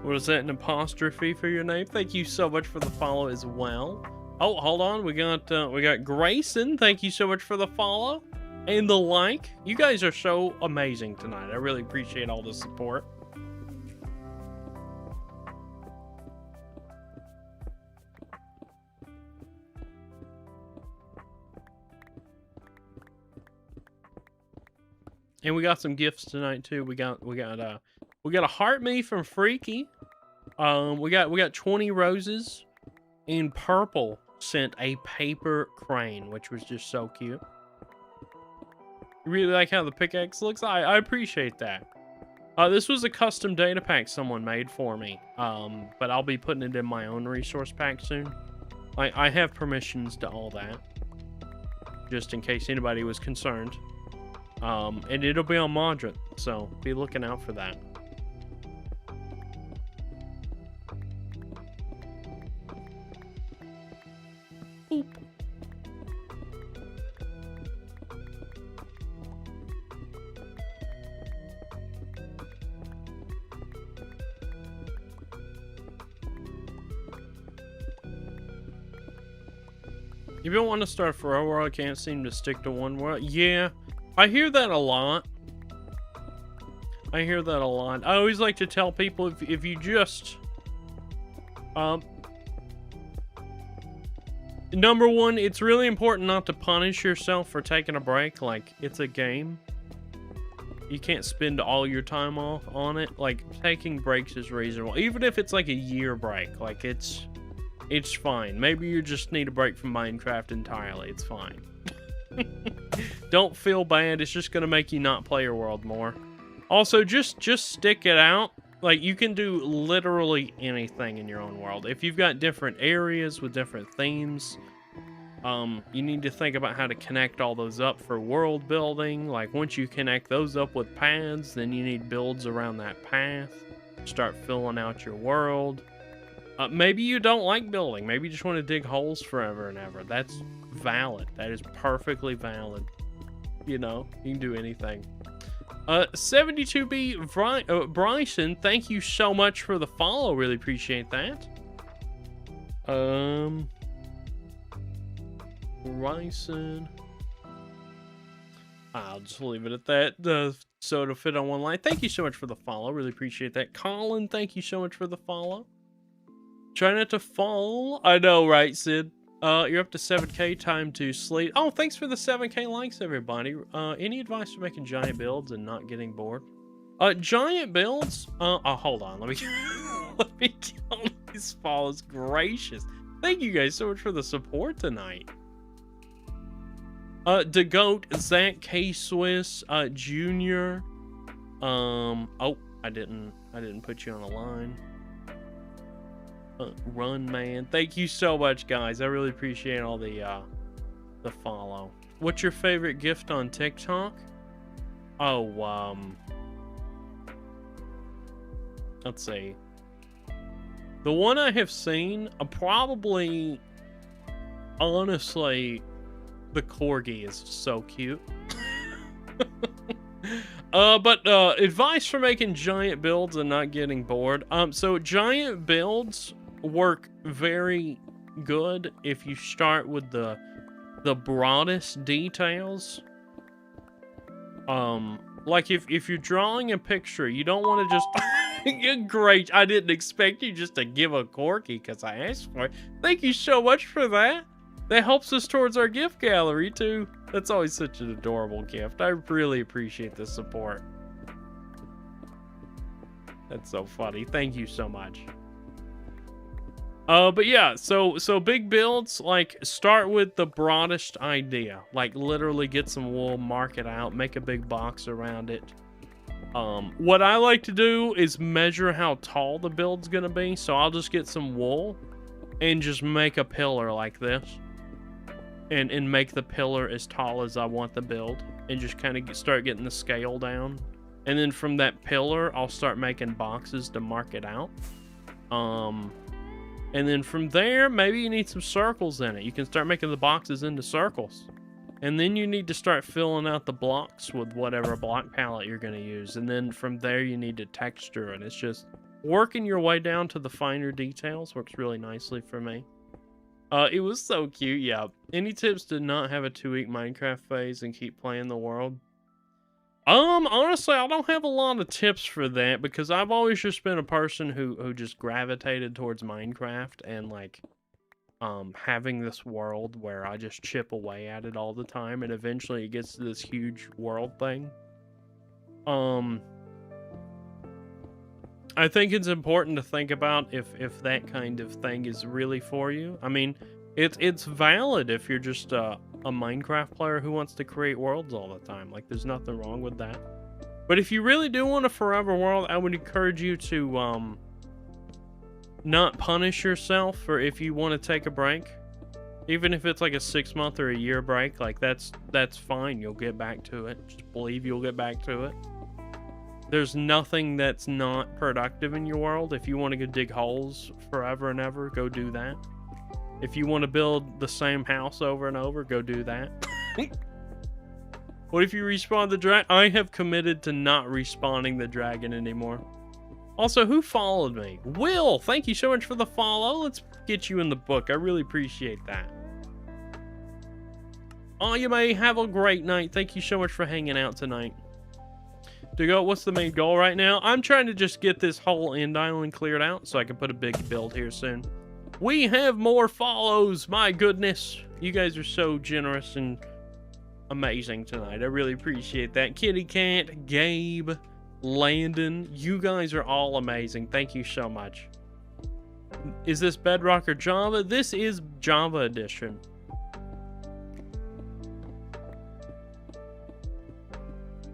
What is that, an apostrophe for your name? Thank you so much for the follow as well. Oh, hold on. We got Grayson. Thank you so much for the follow and the like. You guys are so amazing tonight. I really appreciate all the support. And we got some gifts tonight too. We got a heart me from Freaky. We got 20 roses, and Purple sent a paper crane, which was just so cute. Really like how the pickaxe looks. I appreciate that. This was a custom data pack someone made for me. But I'll be putting it in my own resource pack soon. I have permissions to all that, just in case anybody was concerned. And it'll be on Modrit, so be looking out for that. Boop. You don't want to start for a world, can't seem to stick to one world. Yeah. I hear that a lot. I hear that a lot. I always like to tell people if you just... number one, it's really important not to punish yourself for taking a break. Like, it's a game. You can't spend all your time off on it. Like, taking breaks is reasonable. Even if it's like a year break, like it's fine. Maybe you just need a break from Minecraft entirely. It's fine. Don't feel bad. It's just gonna make you not play your world more. Also, just stick it out. Like, you can do literally anything in your own world. If you've got different areas with different themes, you need to think about how to connect all those up for world building. Like, once you connect those up with paths, then you need builds around that path. Start filling out your world. Maybe you don't like building. Maybe you just want to dig holes forever and ever. That's valid. That is perfectly valid. You know, you can do anything. 72B Bryson, thank you so much for the follow. Really appreciate that. Bryson. I'll just leave it at that. So to fit on one line. Thank you so much for the follow. Really appreciate that. Colin, thank you so much for the follow. Try not to fall. I know, right, Sid? You're up to 7K, time to sleep. Oh, thanks for the 7K likes, everybody. Any advice for making giant builds and not getting bored? Giant builds? Oh, hold on. Let me let me count these follows. Gracious. Thank you guys so much for the support tonight. DeGoat, Zach K Swiss, Junior. Oh, I didn't put you on a line. Run man, thank you so much, guys. I really appreciate all the follow. What's your favorite gift on TikTok? Oh, let's see. The one I have seen, probably, honestly, the corgi is so cute. But advice for making giant builds and not getting bored. So giant builds work very good if you start with the broadest details. Like if you're drawing a picture, you don't want to just great. I didn't expect you just to give a corgi because I asked for it. Thank you so much for that. That helps us towards our gift gallery too. That's always such an adorable gift. I really appreciate the support. That's so funny. Thank you so much. But yeah, so big builds, like, start with the broadest idea. Like, literally get some wool, mark it out, make a big box around it. What I like to do is measure how tall the build's gonna be. So I'll just get some wool and just make a pillar like this. And make the pillar as tall as I want the build. And just kind of start getting the scale down. And then from that pillar, I'll start making boxes to mark it out. And then from there, maybe you need some circles in it. You can start making the boxes into circles. And then you need to start filling out the blocks with whatever block palette you're going to use. And then from there, you need to texture. And it's just working your way down to the finer details. Works really nicely for me. It was so cute, yeah. Any tips to not have a 2-week Minecraft phase and keep playing the world? Honestly, I don't have a lot of tips for that because I've always just been a person who just gravitated towards Minecraft and like having this world where I just chip away at it all the time and eventually it gets to this huge world thing. I think it's important to think about if that kind of thing is really for you. I mean, it's valid if you're just a Minecraft player who wants to create worlds all the time. Like, there's nothing wrong with that. But if you really do want a forever world, I would encourage you to not punish yourself for if you want to take a break. Even if it's like a 6-month or a year break, like that's fine. You'll get back to it. Just believe you'll get back to it. There's nothing that's not productive in your world. If you want to go dig holes forever and ever, go do that. If you want to build the same house over and over, go do that. What if you respawn the dragon? I have committed to not respawning the dragon anymore. Also, who followed me? Will, thank you so much for the follow. Let's get you in the book. I really appreciate that. Oh, you may have a great night. Thank you so much for hanging out tonight. What's the main goal right now? I'm trying to just get this whole end island cleared out so I can put a big build here soon. We have more follows. My goodness. You guys are so generous and amazing tonight. I really appreciate that. Kitty Cat, Gabe, Landon, you guys are all amazing. Thank you so much. Is this Bedrock or Java? This is Java Edition.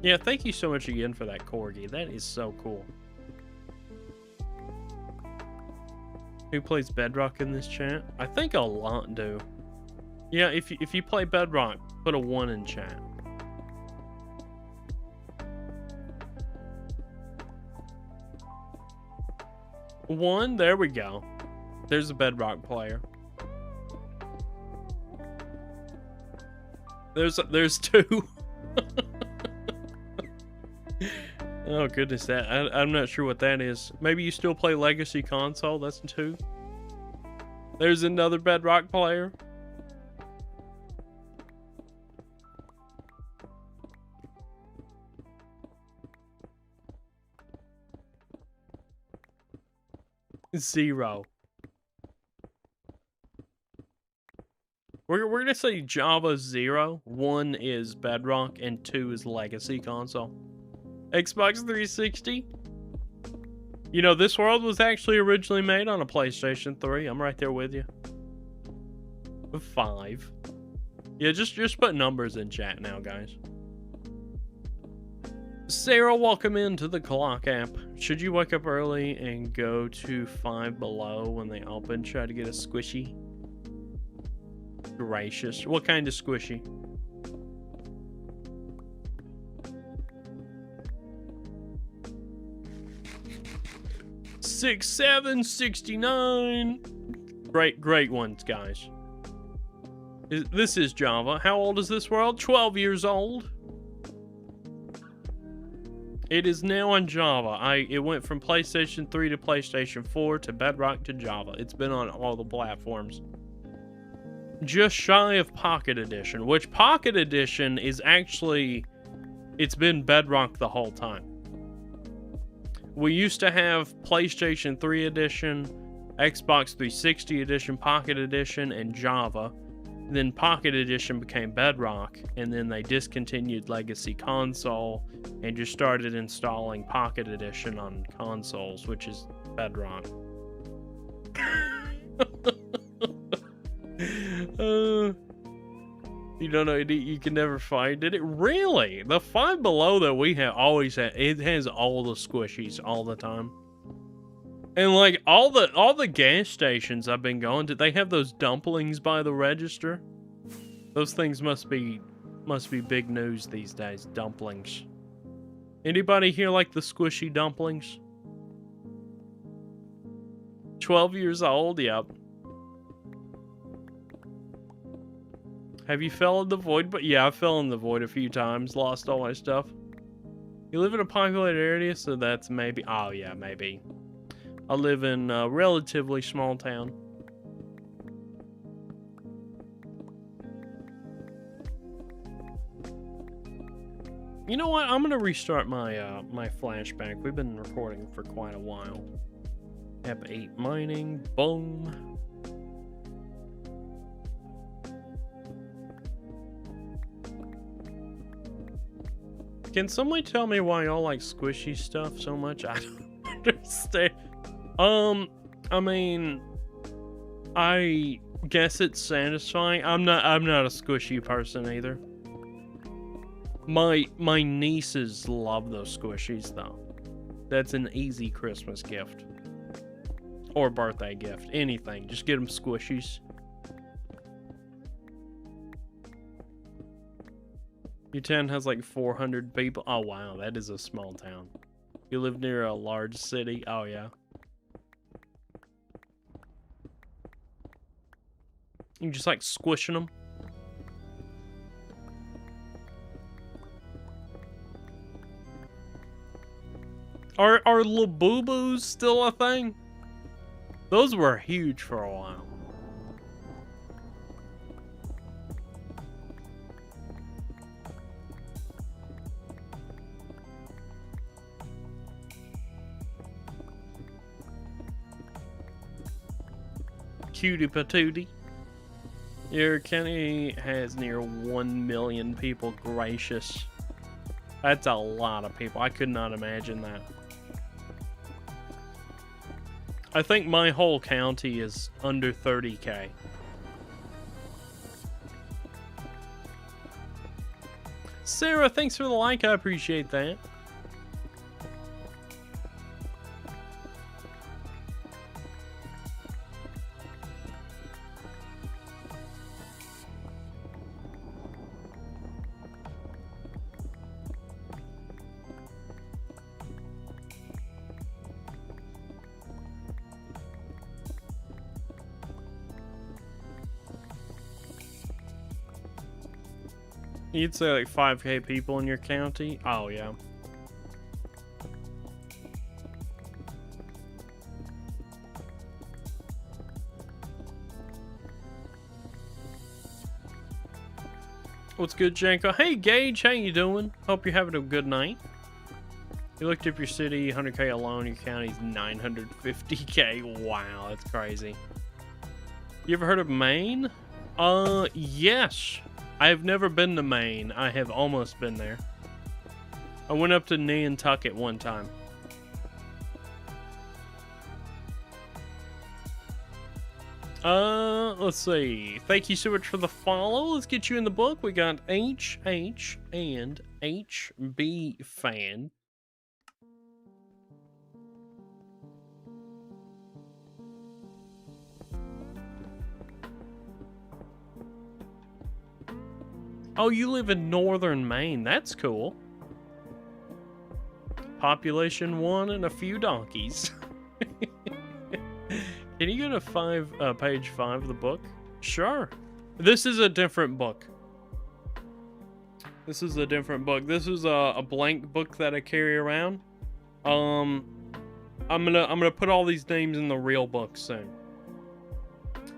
Yeah, thank you so much again for that, Corgi. That is so cool. Who plays Bedrock in this chat? I think a lot do. Yeah, if you play Bedrock, put a 1 in chat. One, there we go. There's a Bedrock player. There's 2. Oh goodness, that I'm not sure what that is. Maybe you still play Legacy Console. That's 2. There's another Bedrock player. Zero. We're gonna say Java 0. 1 is Bedrock and 2 is Legacy Console. Xbox 360. You know, this world was actually originally made on a PlayStation 3. I'm right there with you. 5. Yeah, just put numbers in chat now, guys. Sarah, welcome into the clock app. Should you wake up early and go to Five Below when they open, try to get a squishy? Gracious. What kind of squishy? Six, 7, 69. Great ones, guys. This is Java. How old is this world? 12 years old. It is now on Java. It went from PlayStation 3 to PlayStation 4 to Bedrock to Java. It's been on all the platforms. Just shy of Pocket Edition, which Pocket Edition is actually, it's been Bedrock the whole time. We used to have PlayStation 3 Edition, Xbox 360 Edition, Pocket Edition, and Java. Then Pocket Edition became Bedrock, and then they discontinued Legacy Console and just started installing Pocket Edition on consoles, which is Bedrock. You don't know, you can never find it. Really? The Five Below that we have always had, it has all the squishies all the time. And like all the gas stations I've been going to, they have those dumplings by the register. Those things must be big news these days, dumplings. Anybody here like the squishy dumplings? 12 years old, yep. Have you fell in the void? But yeah, I fell in the void a few times, lost all my stuff. You live in a populated area, so that's maybe, oh yeah, maybe. I live in a relatively small town. You know what? I'm gonna restart my my flashback. We've been recording for quite a while. Ep8 mining, boom. Can somebody tell me why y'all like squishy stuff so much? I don't understand. I mean, I guess it's satisfying. I'm not a squishy person either. My nieces love those squishies though. That's an easy Christmas gift. Or birthday gift. Anything. Just get them squishies. Your town has like 400 people. Oh wow, that is a small town. You live near a large city. Oh yeah. You just like squishing them. Are Labubu's still a thing? Those were huge for a while. Cutie patootie. Your county has near 1 million people. Gracious. That's a lot of people. I could not imagine that. I think my whole county is under 30K. Sarah, thanks for the like. I appreciate that. You'd say like 5K people in your county? Oh, yeah. What's good, Janko? Hey, Gage, how you doing? Hope you're having a good night. You looked up your city, 100K alone. Your county's 950K. Wow, that's crazy. You ever heard of Maine? Yes. I've never been to Maine. I have almost been there. I went up to Nantucket one time. Let's see. Thank you so much for the follow. Let's get you in the book. We got HH and HB fan. Oh, you live in northern Maine. That's cool. Population 1 and a few donkeys. Can you go to page 5 of the book? Sure. This is a different book. This is a different book. This is a blank book that I carry around. I'm gonna put all these names in the real book soon.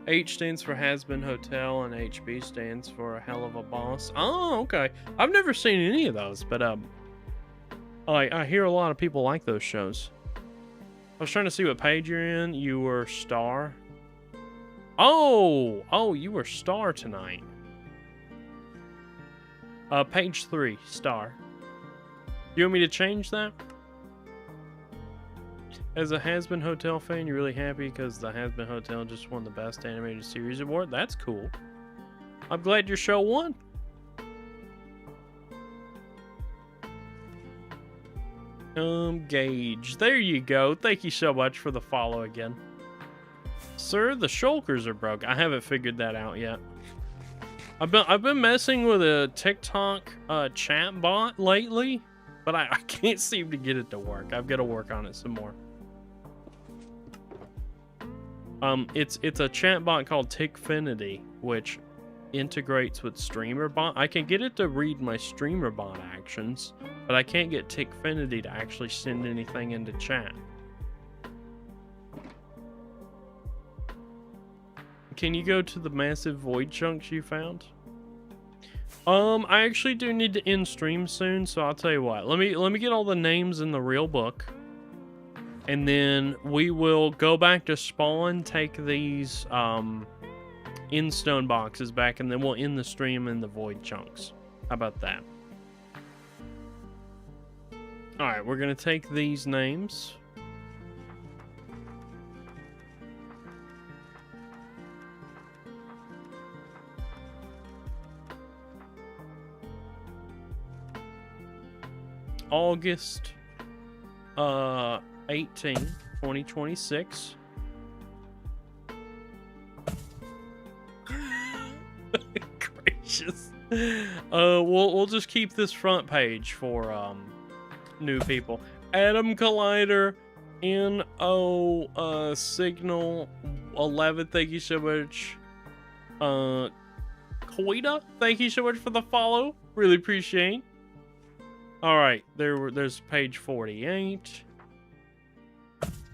H stands for Has Been Hotel, and HB stands for A Hell of a Boss. Oh, okay. I've never seen any of those, but I hear a lot of people like those shows. I was trying to see what page you're in. You were star. Oh, you were star tonight. Page 3, star. You want me to change that? As a Has Been Hotel fan, you're really happy because the Has Been Hotel just won the Best Animated Series award? That's cool. I'm glad your show won. Gage. There you go. Thank you so much for the follow again. Sir, the shulkers are broke. I haven't figured that out yet. I've been messing with a TikTok chat bot lately, but I can't seem to get it to work. I've got to work on it some more. It's a chat bot called Tickfinity, which integrates with StreamerBot. I can get it to read my StreamerBot actions, but I can't get Tickfinity to actually send anything into chat. Can you go to the massive void chunks you found? I actually do need to end stream soon, so I'll tell you what. Let me get all the names in the real book. And then we will go back to spawn, take these in stone boxes back, and then we'll end the stream in the void chunks. How about that? Alright, we're gonna take these names. August 18, 2026. Gracious. We'll just keep this front page for new people. Adam Collider, NO Signal 11, thank you so much. Koida, thank you so much for the follow. Really appreciate. Alright, there's page 48.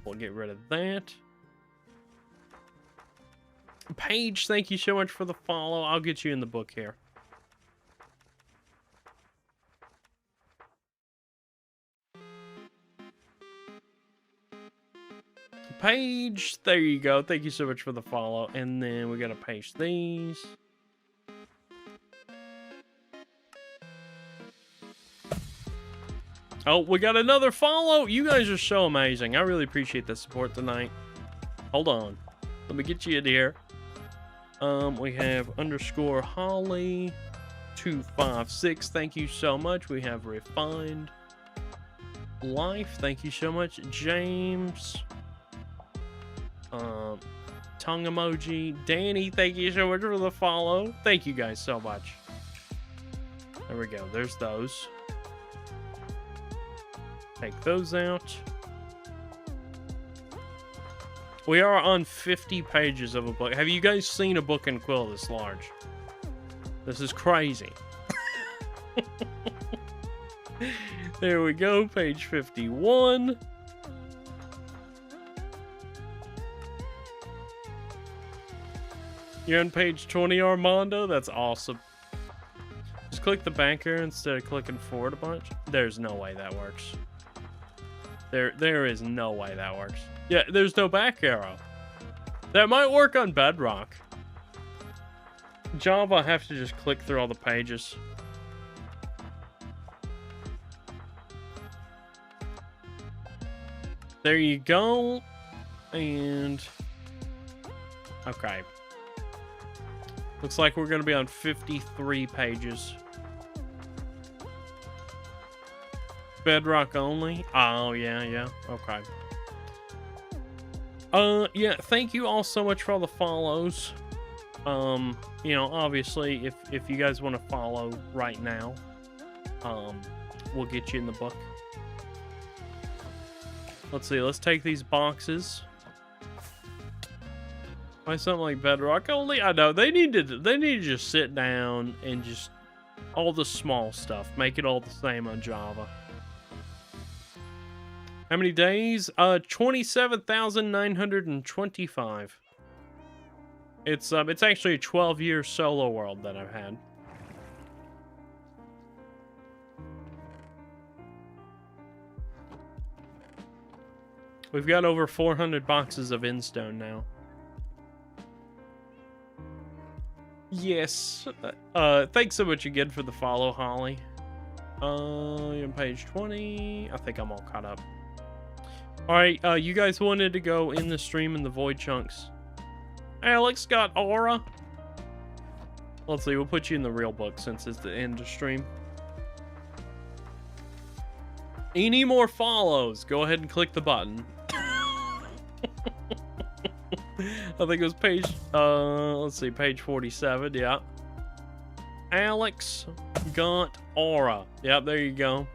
We'll get rid of that. Paige, thank you so much for the follow. I'll get you in the book here. Paige, there you go. Thank you so much for the follow. And then we gotta paste these. Oh, we got another follow. You guys are so amazing. I really appreciate the support tonight. Hold on. Let me get you in here. We have underscore Holly 256. Thank you so much. We have Refined Life. Thank you so much. James. Tongue emoji. Danny, thank you so much for the follow. Thank you guys so much. There we go. There's those. Take those out. We are on 50 pages of a book. Have you guys seen a book and quill this large? This is crazy. There we go. Page 51. You're on page 20, Armando? That's awesome. Just click the back arrow instead of clicking forward a bunch. There's no way that works. There is no way that works. Yeah, there's no back arrow. That might work on Bedrock. Java, I have to just click through all the pages. There you go. And... okay. Looks like we're going to be on 53 pages. Bedrock only? Oh, yeah. Okay. Yeah, thank you all so much for all the follows. You know, obviously, if you guys want to follow right now, we'll get you in the book. Let's see, let's take these boxes. Why something like Bedrock only? I know they need to just sit down and just all the small stuff, make it all the same on Java. How many days? 27,925. It's actually a 12-year solo world that I've had. We've got over 400 boxes of Instone now. Yes. Thanks so much again for the follow, Holly. On page 20. I think I'm all caught up. Alright, you guys wanted to go in the stream in the void chunks. Alex got aura. Let's see, we'll put you in the real book since it's the end of stream. Any more follows? Go ahead and click the button. I think it was page, let's see, page 47, yeah. Alex got aura. Yep, there you go.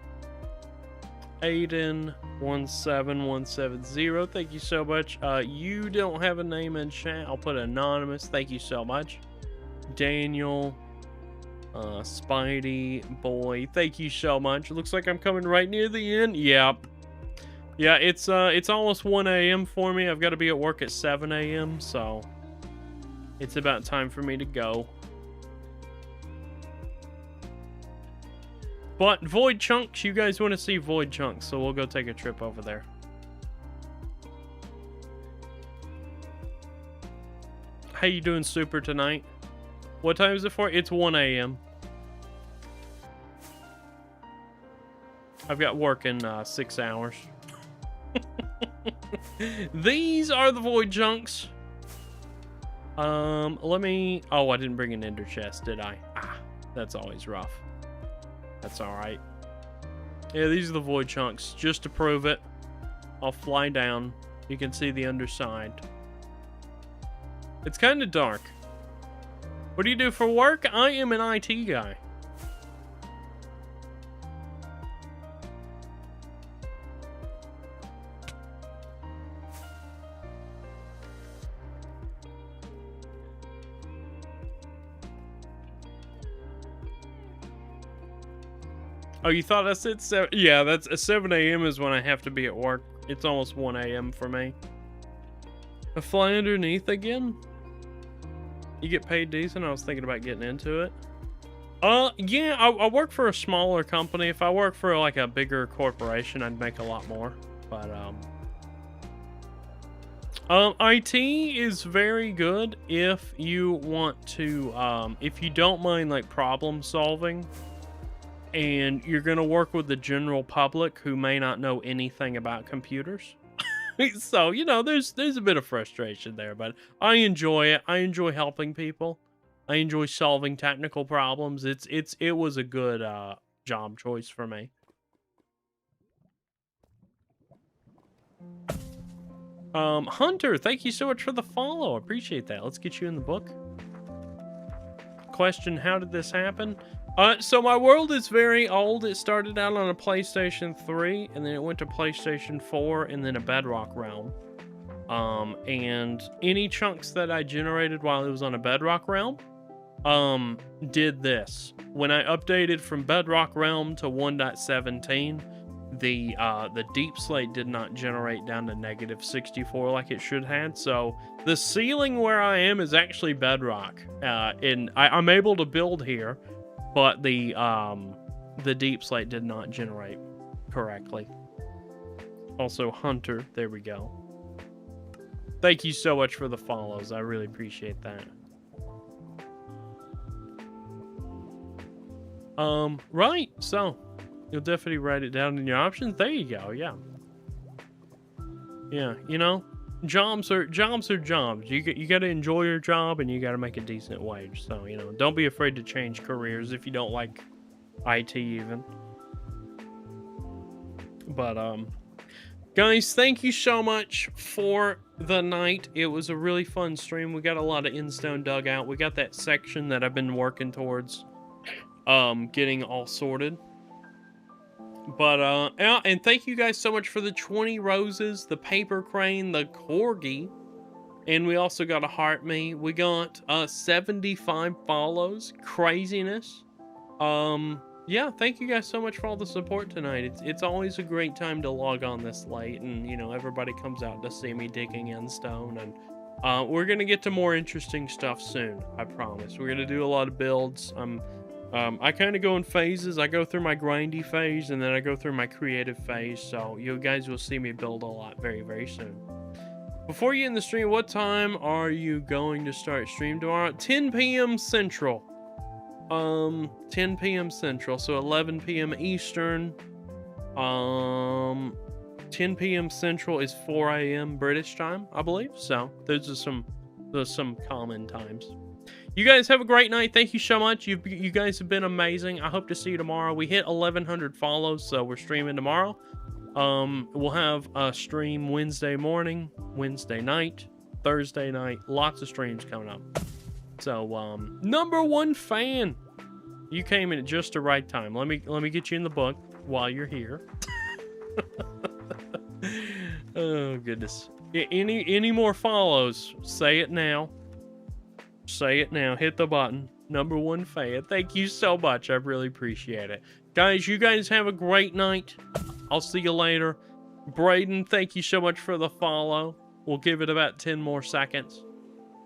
Aiden 17170, thank you so much. You don't have a name in chat. I'll put anonymous. Thank you so much. Daniel, Spidey boy, thank you so much. It looks like I'm coming right near the end. Yep. Yeah, it's almost 1 a.m. for me. I've got to be at work at 7 a.m. so it's about time for me to go. But Void Chunks, you guys want to see Void Chunks, so we'll go take a trip over there. How you doing, Super, tonight? What time is it for? It's 1 a.m. I've got work in 6 hours. These are the Void Chunks. Let me... oh, I didn't bring an ender chest, did I? Ah, that's always rough. That's alright. Yeah, these are the Void Chunks. Just to prove it, I'll fly down. You can see the underside. It's kind of dark. What do you do for work? I am an IT guy. Oh, you thought I said 7? Yeah, that's 7 a.m. is when I have to be at work. It's almost 1 a.m. for me. I fly underneath again? You get paid decent? I was thinking about getting into it. Yeah, I work for a smaller company. If I work for like a bigger corporation, I'd make a lot more. But, IT is very good if you want to, if you don't mind like problem solving. and you're going to work with the general public who may not know anything about computers. So, you know, there's a bit of frustration there, but I enjoy it. I enjoy helping people. I enjoy solving technical problems. It was a good job choice for me. Hunter, thank you so much for the follow. I appreciate that. Let's get you in the book. Question, how did this happen? So my world is very old. It started out on a PlayStation 3, and then it went to PlayStation 4, and then a Bedrock realm. And any chunks that I generated while it was on a Bedrock realm, did this. When I updated from Bedrock realm to 1.17, the deep slate did not generate down to -64 like it should have. So the ceiling where I am is actually Bedrock, and I'm able to build here, but the deep slate did not generate correctly. Also, Hunter, there we go. Thank you so much for the follows. I really appreciate that. Right, so you'll definitely write it down in your options. There you go, yeah. Yeah, you know, jobs are jobs. You got to enjoy your job, and you got to make a decent wage. So, you know, don't be afraid to change careers if you don't like IT even. But, guys, thank you so much for the night. It was a really fun stream. We got a lot of in-stone dug out. We got that section that I've been working towards getting all sorted. But and thank you guys so much for the 20 roses, the paper crane, the corgi, and we also got a heart me. We got 75 follows. Craziness. Yeah, thank you guys so much for all the support tonight. It's always a great time to log on this late, and you know, everybody comes out to see me digging in stone, and we're gonna get to more interesting stuff soon. I promise. We're gonna do a lot of builds. I kind of go in phases. I go through my grindy phase, and then I go through my creative phase. So you guys will see me build a lot very, very soon. Before you end the stream, what time are you going to start stream tomorrow? 10 p.m. Central. 10 p.m. Central, so 11 p.m. Eastern. 10 p.m. Central is 4 a.m. British time, I believe. So those are some common times. You guys have a great night. Thank you so much. You guys have been amazing. I hope to see you tomorrow. We hit 1,100 follows, so we're streaming tomorrow. We'll have a stream Wednesday morning, Wednesday night, Thursday night. Lots of streams coming up. So, #1 fan. You came in at just the right time. Let me get you in the book while you're here. Oh goodness. Any more follows? Say it now. Say it now. Hit the button. #1 fan. Thank you so much. I really appreciate it. Guys, you guys have a great night. I'll see you later. Braden, thank you so much for the follow. We'll give it about 10 more seconds.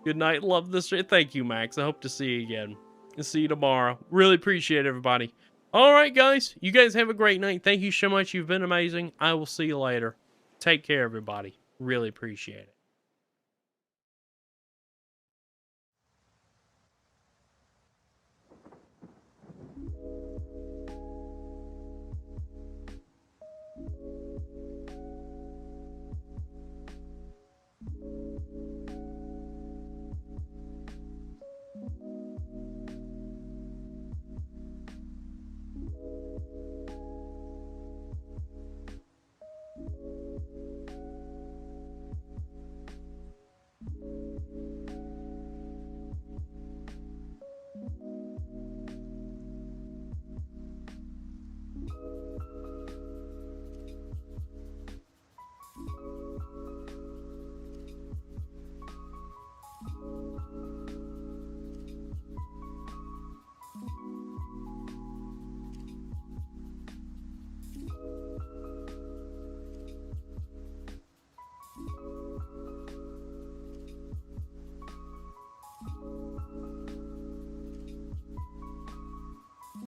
Good night. Love this. Thank you, Max. I hope to see you again. I'll see you tomorrow. Really appreciate everybody. All right, guys. You guys have a great night. Thank you so much. You've been amazing. I will see you later. Take care, everybody. Really appreciate it.